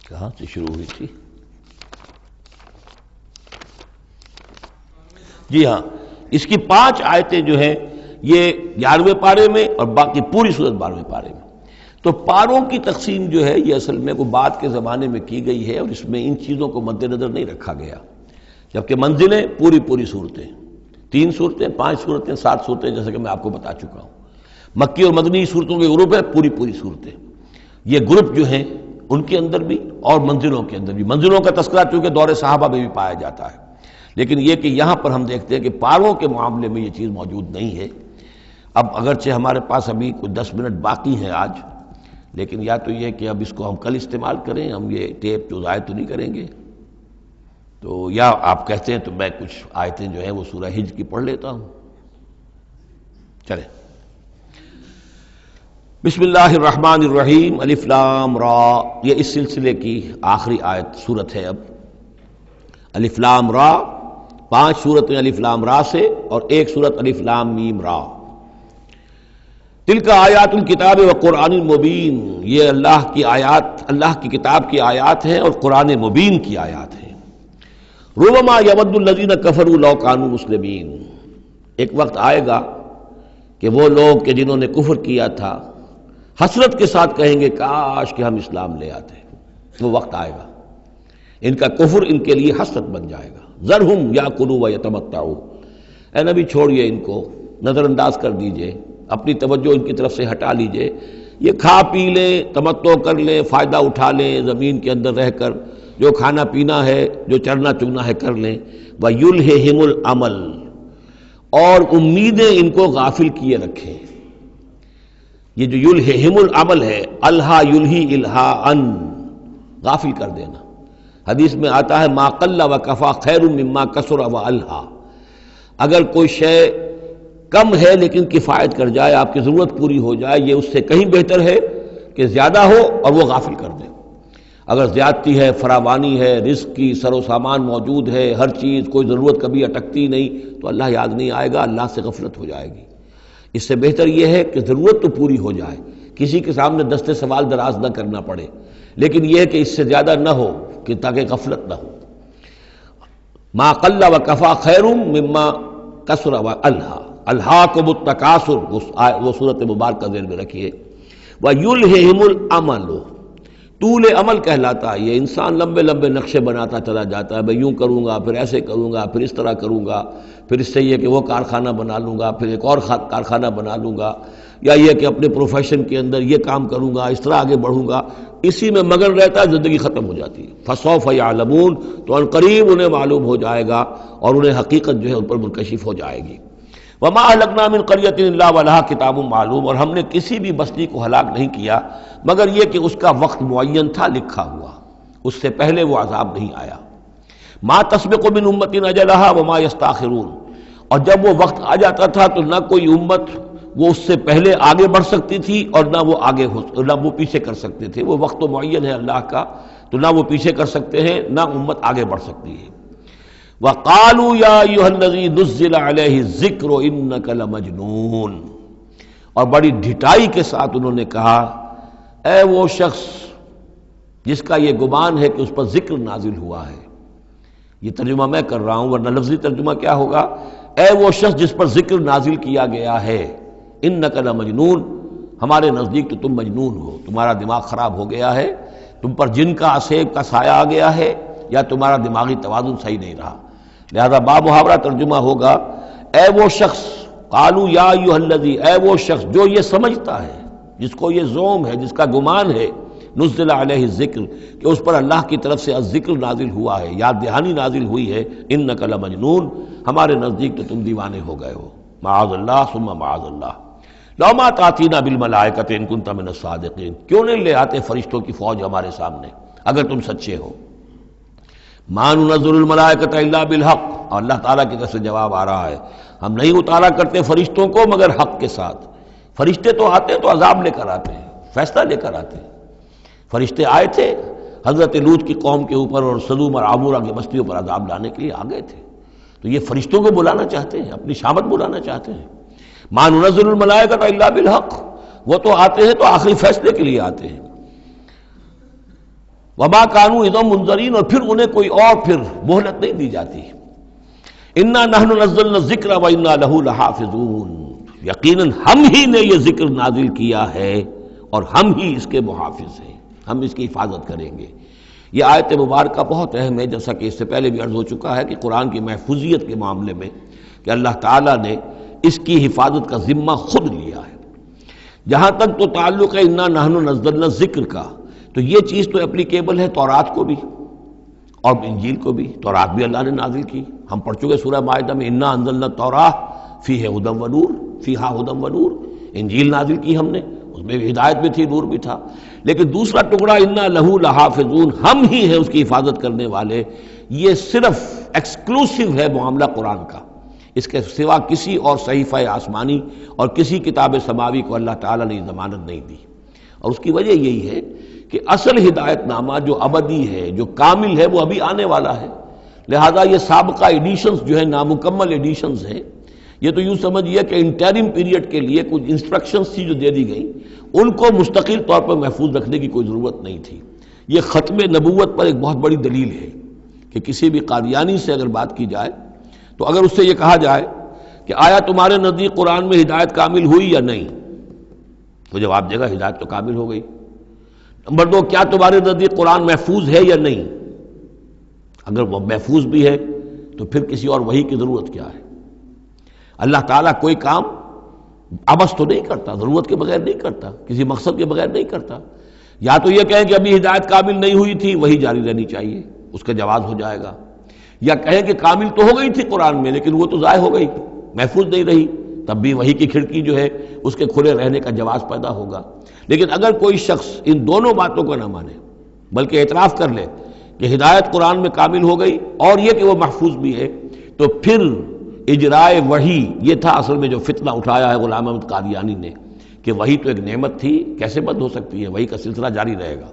کہاں سے شروع ہوئی تھی؟ جی ہاں، اس کی 5 آیتیں جو ہیں یہ 11ویں پارے میں اور باقی پوری صورت 12ویں پارے میں۔ تو پاروں کی تقسیم جو ہے یہ اصل میں وہ بعد کے زمانے میں کی گئی ہے، اور اس میں ان چیزوں کو مد نظر نہیں رکھا گیا، جبکہ منزلیں پوری صورتیں، 3 صورتیں، 5 صورتیں، 7 صورتیں، جیسے کہ میں آپ کو بتا چکا ہوں۔ مکی اور مدنی صورتوں کے گروپ ہے، پوری صورتیں۔ یہ گروپ جو ہیں ان کے اندر بھی اور منزلوں کے اندر بھی، منزلوں کا تذکرہ چونکہ دور صحابہ میں بھی پایا جاتا ہے، لیکن یہ کہ یہاں پر ہم دیکھتے ہیں کہ پاروں کے معاملے میں یہ چیز موجود نہیں ہے۔ اب اگرچہ ہمارے پاس ابھی کچھ 10 منٹ باقی ہیں آج، لیکن یا تو یہ کہ اب اس کو ہم کل استعمال کریں، ہم یہ ٹیپ جو ضائع تو نہیں کریں گے، تو یا آپ کہتے ہیں تو میں کچھ آیتیں جو ہیں وہ سورہ ہجر کی پڑھ لیتا ہوں۔ چلیں، بسم اللہ الرحمن الرحیم، الف لام را، یہ اس سلسلے کی آخری آیت صورت ہے۔ اب الف لام را، 5 صورتیں الف لام را سے اور ایک صورت الف لام میم را۔ تلک آیات الکتاب و قرآن مبین، یہ اللہ کی آیات، اللہ کی کتاب کی آیات ہیں اور قرآن مبین کی آیات ہیں۔ ربما یود الذین کفروا لو کانوا مسلمین، ایک وقت آئے گا کہ وہ لوگ کہ جنہوں نے کفر کیا تھا حسرت کے ساتھ کہیں گے کاش کہ ہم اسلام لے آتے۔ وہ وقت آئے گا، ان کا کفر ان کے لیے حسرت بن جائے گا۔ ذرہم یاکلوا ویتمتعوا، اے نبی چھوڑیے ان کو، نظر انداز کر دیجئے، اپنی توجہ ان کی طرف سے ہٹا لیجئے، یہ کھا پی لیں، تمتع کر لیں، فائدہ اٹھا لیں، زمین کے اندر رہ کر جو کھانا پینا ہے، جو چرنا چگنا ہے کر لیں۔ وَيُلْهِهِمُ الْعَمَلُ، اور امیدیں ان کو غافل کیے رکھیں۔ یہ جو یلہہم العمل ہے، الہا یلہی الہاءً، غافل کر دینا۔ حدیث میں آتا ہے ما قل و کفا خیر مما کثر و الہا، اگر کوئی شے کم ہے لیکن کفایت کر جائے، آپ کی ضرورت پوری ہو جائے، یہ اس سے کہیں بہتر ہے کہ زیادہ ہو اور وہ غافل کر دے۔ اگر زیادتی ہے، فراوانی ہے، رزق کی سر و سامان موجود ہے، ہر چیز، کوئی ضرورت کبھی اٹکتی نہیں، تو اللہ یاد نہیں آئے گا، اللہ سے غفلت ہو جائے گی۔ اس سے بہتر یہ ہے کہ ضرورت تو پوری ہو جائے، کسی کے سامنے دست سوال دراز نہ کرنا پڑے، لیکن یہ ہے کہ اس سے زیادہ نہ ہو کہ تاکہ غفلت نہ ہو۔ ما قل و کفا خیر مما کثر و الہا، الہاکم التکاثر، وہ صورت مبارکہ ذہن میں رکھیے۔ وَيُلْهِهِمُ الْعَمَلُ، طول عمل کہلاتا ہے، یہ انسان لمبے لمبے نقشے بناتا چلا جاتا ہے، میں یوں کروں گا، پھر ایسے کروں گا، پھر اس طرح کروں گا، پھر اس سے یہ کہ وہ کارخانہ بنا لوں گا، پھر ایک اور کارخانہ بنا لوں گا، یا یہ کہ اپنے پروفیشن کے اندر یہ کام کروں گا، اس طرح آگے بڑھوں گا، اسی میں مگن رہتا ہے، زندگی ختم ہو جاتی ہے۔ فَسَوْفَ يَعْلَمُونَ، تو ان قریب انہیں معلوم ہو جائے گا اور انہیں حقیقت جو ہے ان پر منکشف ہو جائے گی۔ وَمَا أَهْلَكْنَا مِنْ قَرْيَةٍ إِلَّا وَلَهَا کِتَابٌ معلوم، اور ہم نے کسی بھی بستی کو ہلاک نہیں کیا مگر یہ کہ اس کا وقت معین تھا لکھا ہوا، اس سے پہلے وہ عذاب نہیں آیا۔ مَا تَسْبِقُ مِنْ أُمَّةٍ أَجَلَهَا وَمَا يَسْتَأْخِرُونَ، اور جب وہ وقت آ جاتا تھا تو نہ کوئی امت وہ اس سے پہلے آگے بڑھ سکتی تھی اور نہ وہ پیچھے کر سکتے تھے۔ وہ وقت تو معین ہے اللہ کا، تو نہ وہ پیچھے کر سکتے ہیں نہ امت آگے بڑھ سکتی ہے۔ وَقَالُوا يَا أَيُّهَا الَّذِي نُزِّلَ عَلَيْهِ الذِّكْرُ إِنَّكَ لَمَجْنُونٌ، اور بڑی ڈھٹائی کے ساتھ انہوں نے کہا اے وہ شخص جس کا یہ گمان ہے کہ اس پر ذکر نازل ہوا ہے. یہ ترجمہ میں کر رہا ہوں، ورنہ لفظی ترجمہ کیا ہوگا؟ اے وہ شخص جس پر ذکر نازل کیا گیا ہے، انک لمجنون، ہمارے نزدیک تو تم مجنون ہو، تمہارا دماغ خراب ہو گیا ہے، تم پر جن کا اسیب کا سایہ آ گیا ہے، یا تمہارا دماغی توازن صحیح نہیں رہا. لہذا بامحاورہ ترجمہ ہوگا اے وہ شخص، قالوا یا ایھا الذی، اے وہ شخص جو یہ سمجھتا ہے، جس کو یہ زوم ہے، جس کا گمان ہے، نزل علیہ الذکر، کہ اس پر اللہ کی طرف سے الذکر نازل ہوا ہے، یاد دہانی نازل ہوئی ہے، انک لمجنون، ہمارے نزدیک تو تم دیوانے ہو گئے ہو. معاذ اللہ ثم معاذ اللہ. لو ما تاتینا بالملائکۃ ان کنت من الصادقین، کیوں نہیں لے آتے فرشتوں کی فوج ہمارے سامنے اگر تم سچے ہو. ما ننزل الملائکۃ الا بالحق، اور اللہ تعالیٰ کی طرف سے جواب آ رہا ہے ہم نہیں اتارا کرتے فرشتوں کو مگر حق کے ساتھ. فرشتے تو آتے ہیں تو عذاب لے کر آتے ہیں، فیصلہ لے کر آتے ہیں. فرشتے آئے تھے حضرت لوط کی قوم کے اوپر اور سدوم اور عمورہ کی بستیوں پر عذاب لانے کے لیے آ گئے تھے، تو یہ فرشتوں کو بلانا چاہتے ہیں، اپنی شامت بلانا چاہتے ہیں. ما ننزل الملائکۃ الا بالحق، وہ تو آتے ہیں تو آخری فیصلے کے لیے آتے ہیں. وما کانوا اذا منذرین، اور پھر انہیں کوئی اور پھر مہلت نہیں دی جاتی. انا نحن نزلنا الذکر وانا لہ لحافظون، یقیناً ہم ہی نے یہ ذکر نازل کیا ہے اور ہم ہی اس کے محافظ ہیں، ہم اس کی حفاظت کریں گے. یہ آیت مبارکہ بہت اہم ہے، جیسا کہ اس سے پہلے بھی عرض ہو چکا ہے کہ قرآن کی محفوظیت کے معاملے میں کہ اللہ تعالیٰ نے اس کی حفاظت کا ذمہ خود لیا ہے. جہاں تک تو تعلق ہے انا نحن نزلنا الذکر کا، تو یہ چیز تو اپلیکیبل ہے تورات کو بھی اور انجیل کو بھی. تورات بھی اللہ نے نازل کی، ہم پڑھ چکے سورہ مائدہ میں انا انزلنا التوراۃ فیہا ھدی ونور، فیہا ھدی ونور. انجیل نازل کی ہم نے، اس میں بھی ہدایت بھی تھی، نور بھی تھا. لیکن دوسرا ٹکڑا انا لہ لحافظون، ہم ہی ہیں اس کی حفاظت کرنے والے، یہ صرف ایکسکلوسیو ہے معاملہ قرآن کا. اس کے سوا کسی اور صحیفہ آسمانی اور کسی کتاب سماوی کو اللہ تعالیٰ نے ضمانت نہیں دی. اور اس کی وجہ یہی ہے کہ اصل ہدایت نامہ جو ابدی ہے، جو کامل ہے، وہ ابھی آنے والا ہے. لہذا یہ سابقہ ایڈیشنز جو ہیں، نامکمل ایڈیشنز ہیں، یہ تو یوں سمجھیے کہ انٹرم پیریڈ کے لیے کچھ انسٹرکشنز تھی جو دے دی گئیں، ان کو مستقل طور پر محفوظ رکھنے کی کوئی ضرورت نہیں تھی. یہ ختم نبوت پر ایک بہت بڑی دلیل ہے کہ کسی بھی قادیانی سے اگر بات کی جائے تو اگر اس سے یہ کہا جائے کہ آیا تمہارے نزدیک قرآن میں ہدایت کامل ہوئی یا نہیں، تو جواب دے گا ہدایت تو کامل ہو گئی. نمبر 2، کیا تمہارے نزدیک قرآن محفوظ ہے یا نہیں؟ اگر وہ محفوظ بھی ہے تو پھر کسی اور وحی کی ضرورت کیا ہے؟ اللہ تعالیٰ کوئی کام عبث تو نہیں کرتا، ضرورت کے بغیر نہیں کرتا، کسی مقصد کے بغیر نہیں کرتا. یا تو یہ کہیں کہ ابھی ہدایت کامل نہیں ہوئی تھی، وہی جاری رہنی چاہیے، اس کا جواز ہو جائے گا. یا کہیں کہ کامل تو ہو گئی تھی قرآن میں لیکن وہ تو ضائع ہو گئی، محفوظ نہیں رہی، تب بھی وحی کی کھڑکی جو ہے اس کے کھلے رہنے کا جواز پیدا ہوگا. لیکن اگر کوئی شخص ان دونوں باتوں کو نہ مانے بلکہ اعتراف کر لے کہ ہدایت قرآن میں کامل ہو گئی اور یہ کہ وہ محفوظ بھی ہے، تو پھر اجرائے وحی، یہ تھا اصل میں جو فتنہ اٹھایا ہے غلام احمد قادیانی نے کہ وحی تو ایک نعمت تھی، کیسے بند ہو سکتی ہے، وحی کا سلسلہ جاری رہے گا.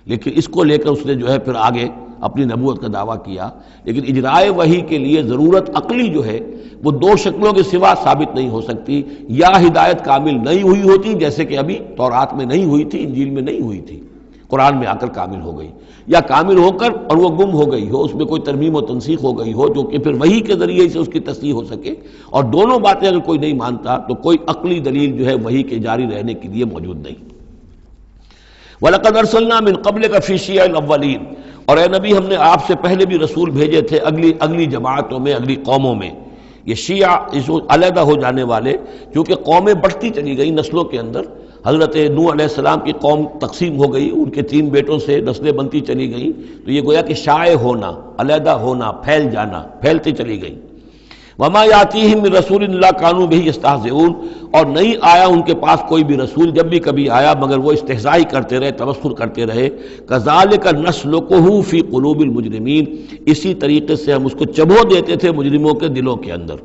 لیکن اس کو لے کر اس نے جو ہے پھر آگے اپنی نبوت کا دعویٰ کیا. لیکن اجرائے وحی کے لیے ضرورت عقلی جو ہے وہ دو شکلوں کے سوا ثابت نہیں ہو سکتی. یا ہدایت کامل نہیں ہوئی ہوتی جیسے کہ ابھی تورات میں نہیں ہوئی تھی، انجیل میں نہیں ہوئی تھی، قرآن میں آ کر کامل ہو گئی، یا کامل ہو کر اور وہ گم ہو گئی ہو، اس میں کوئی ترمیم و تنسیخ ہو گئی ہو جو کہ پھر وحی کے ذریعے سے اس کی تصحیح ہو سکے. اور دونوں باتیں اگر کوئی نہیں مانتا تو کوئی عقلی دلیل جو ہے وحی کے جاری رہنے کے لیے موجود نہیں. وَلَقَدْ أَرْسَلْنَا مِن قَبْلِكَ فِي شِيَعِ الْأَوَّلِينَ، اور اے نبی ہم نے آپ سے پہلے بھی رسول بھیجے تھے اگلی جماعتوں میں، اگلی قوموں میں. یہ شیعہ اس علیحدہ ہو جانے والے، کیونکہ قومیں بڑھتی چلی گئی نسلوں کے اندر. حضرت نوح علیہ السلام کی قوم تقسیم ہو گئی، ان کے 3 بیٹوں سے نسلیں بنتی چلی گئیں، تو یہ گویا کہ شائع ہونا، علیحدہ ہونا، پھیل جانا، پھیلتی چلی گئی. وما یاتیہم من رسول الا کانوا بہ یستہزئون، اور نہیں آیا ان کے پاس کوئی بھی رسول، جب بھی کبھی آیا مگر وہ استہزاء کرتے رہے، تمسخر کرتے رہے. کذالک نسلکہ فی قلوب المجرمین، اسی طریقے سے ہم اس کو چبھو دیتے تھے مجرموں کے دلوں کے اندر.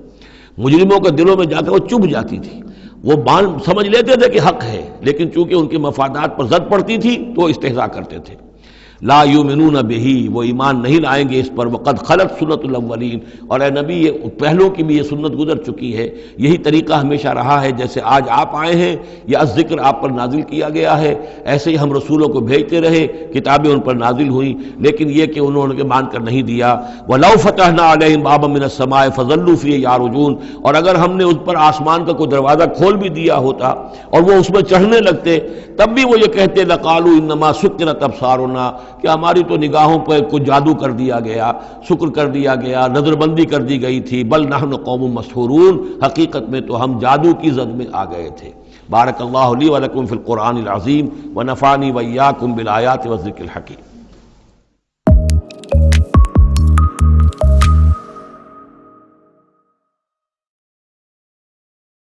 مجرموں کے دلوں میں جا کر وہ چبھ جاتی تھی، وہ سمجھ لیتے تھے کہ حق ہے، لیکن چونکہ ان کے مفادات پر زد پڑتی تھی تو وہ استہزاء کرتے تھے. لا یؤمنون بہ، وہ ایمان نہیں لائیں گے اس پر، وقد خلت سنت الاولین، اور اے نبی یہ پہلوں کی بھی یہ سنت گزر چکی ہے، یہی طریقہ ہمیشہ رہا ہے، جیسے آج آپ آئے ہیں یا ذکر آپ پر نازل کیا گیا ہے، ایسے ہی ہم رسولوں کو بھیجتے رہے، کتابیں ان پر نازل ہوئیں، لیکن یہ کہ انہوں نے مان کر نہیں دیا۔ وَلَوْ فَتَحْنَا عَلَيْهِمْ بَابًا مِّنَ السَّمَاءِ فَظَلُّوا فِيهِ يَعْرُجُونَ، اور اگر ہم نے اس پر آسمان کا کوئی دروازہ کھول بھی دیا ہوتا اور وہ اس میں چڑھنے لگتے، تب بھی وہ یہ کہتے لَقَالُوا إِنَّمَا سُكِّرَتْ أَبْصَارُنَا، کہ ہماری تو نگاہوں پر کچھ جادو کر دیا گیا، شکر کر دیا گیا، نظر بندی کر دی گئی تھی، بل نحن قوم مسحورون، حقیقت میں تو ہم جادو کی زد میں آ گئے تھے۔ بارک اللہ لی ولکم فی القرآن العظیم ونفعنی وإیاکم بالآیات والذکر الحکیم۔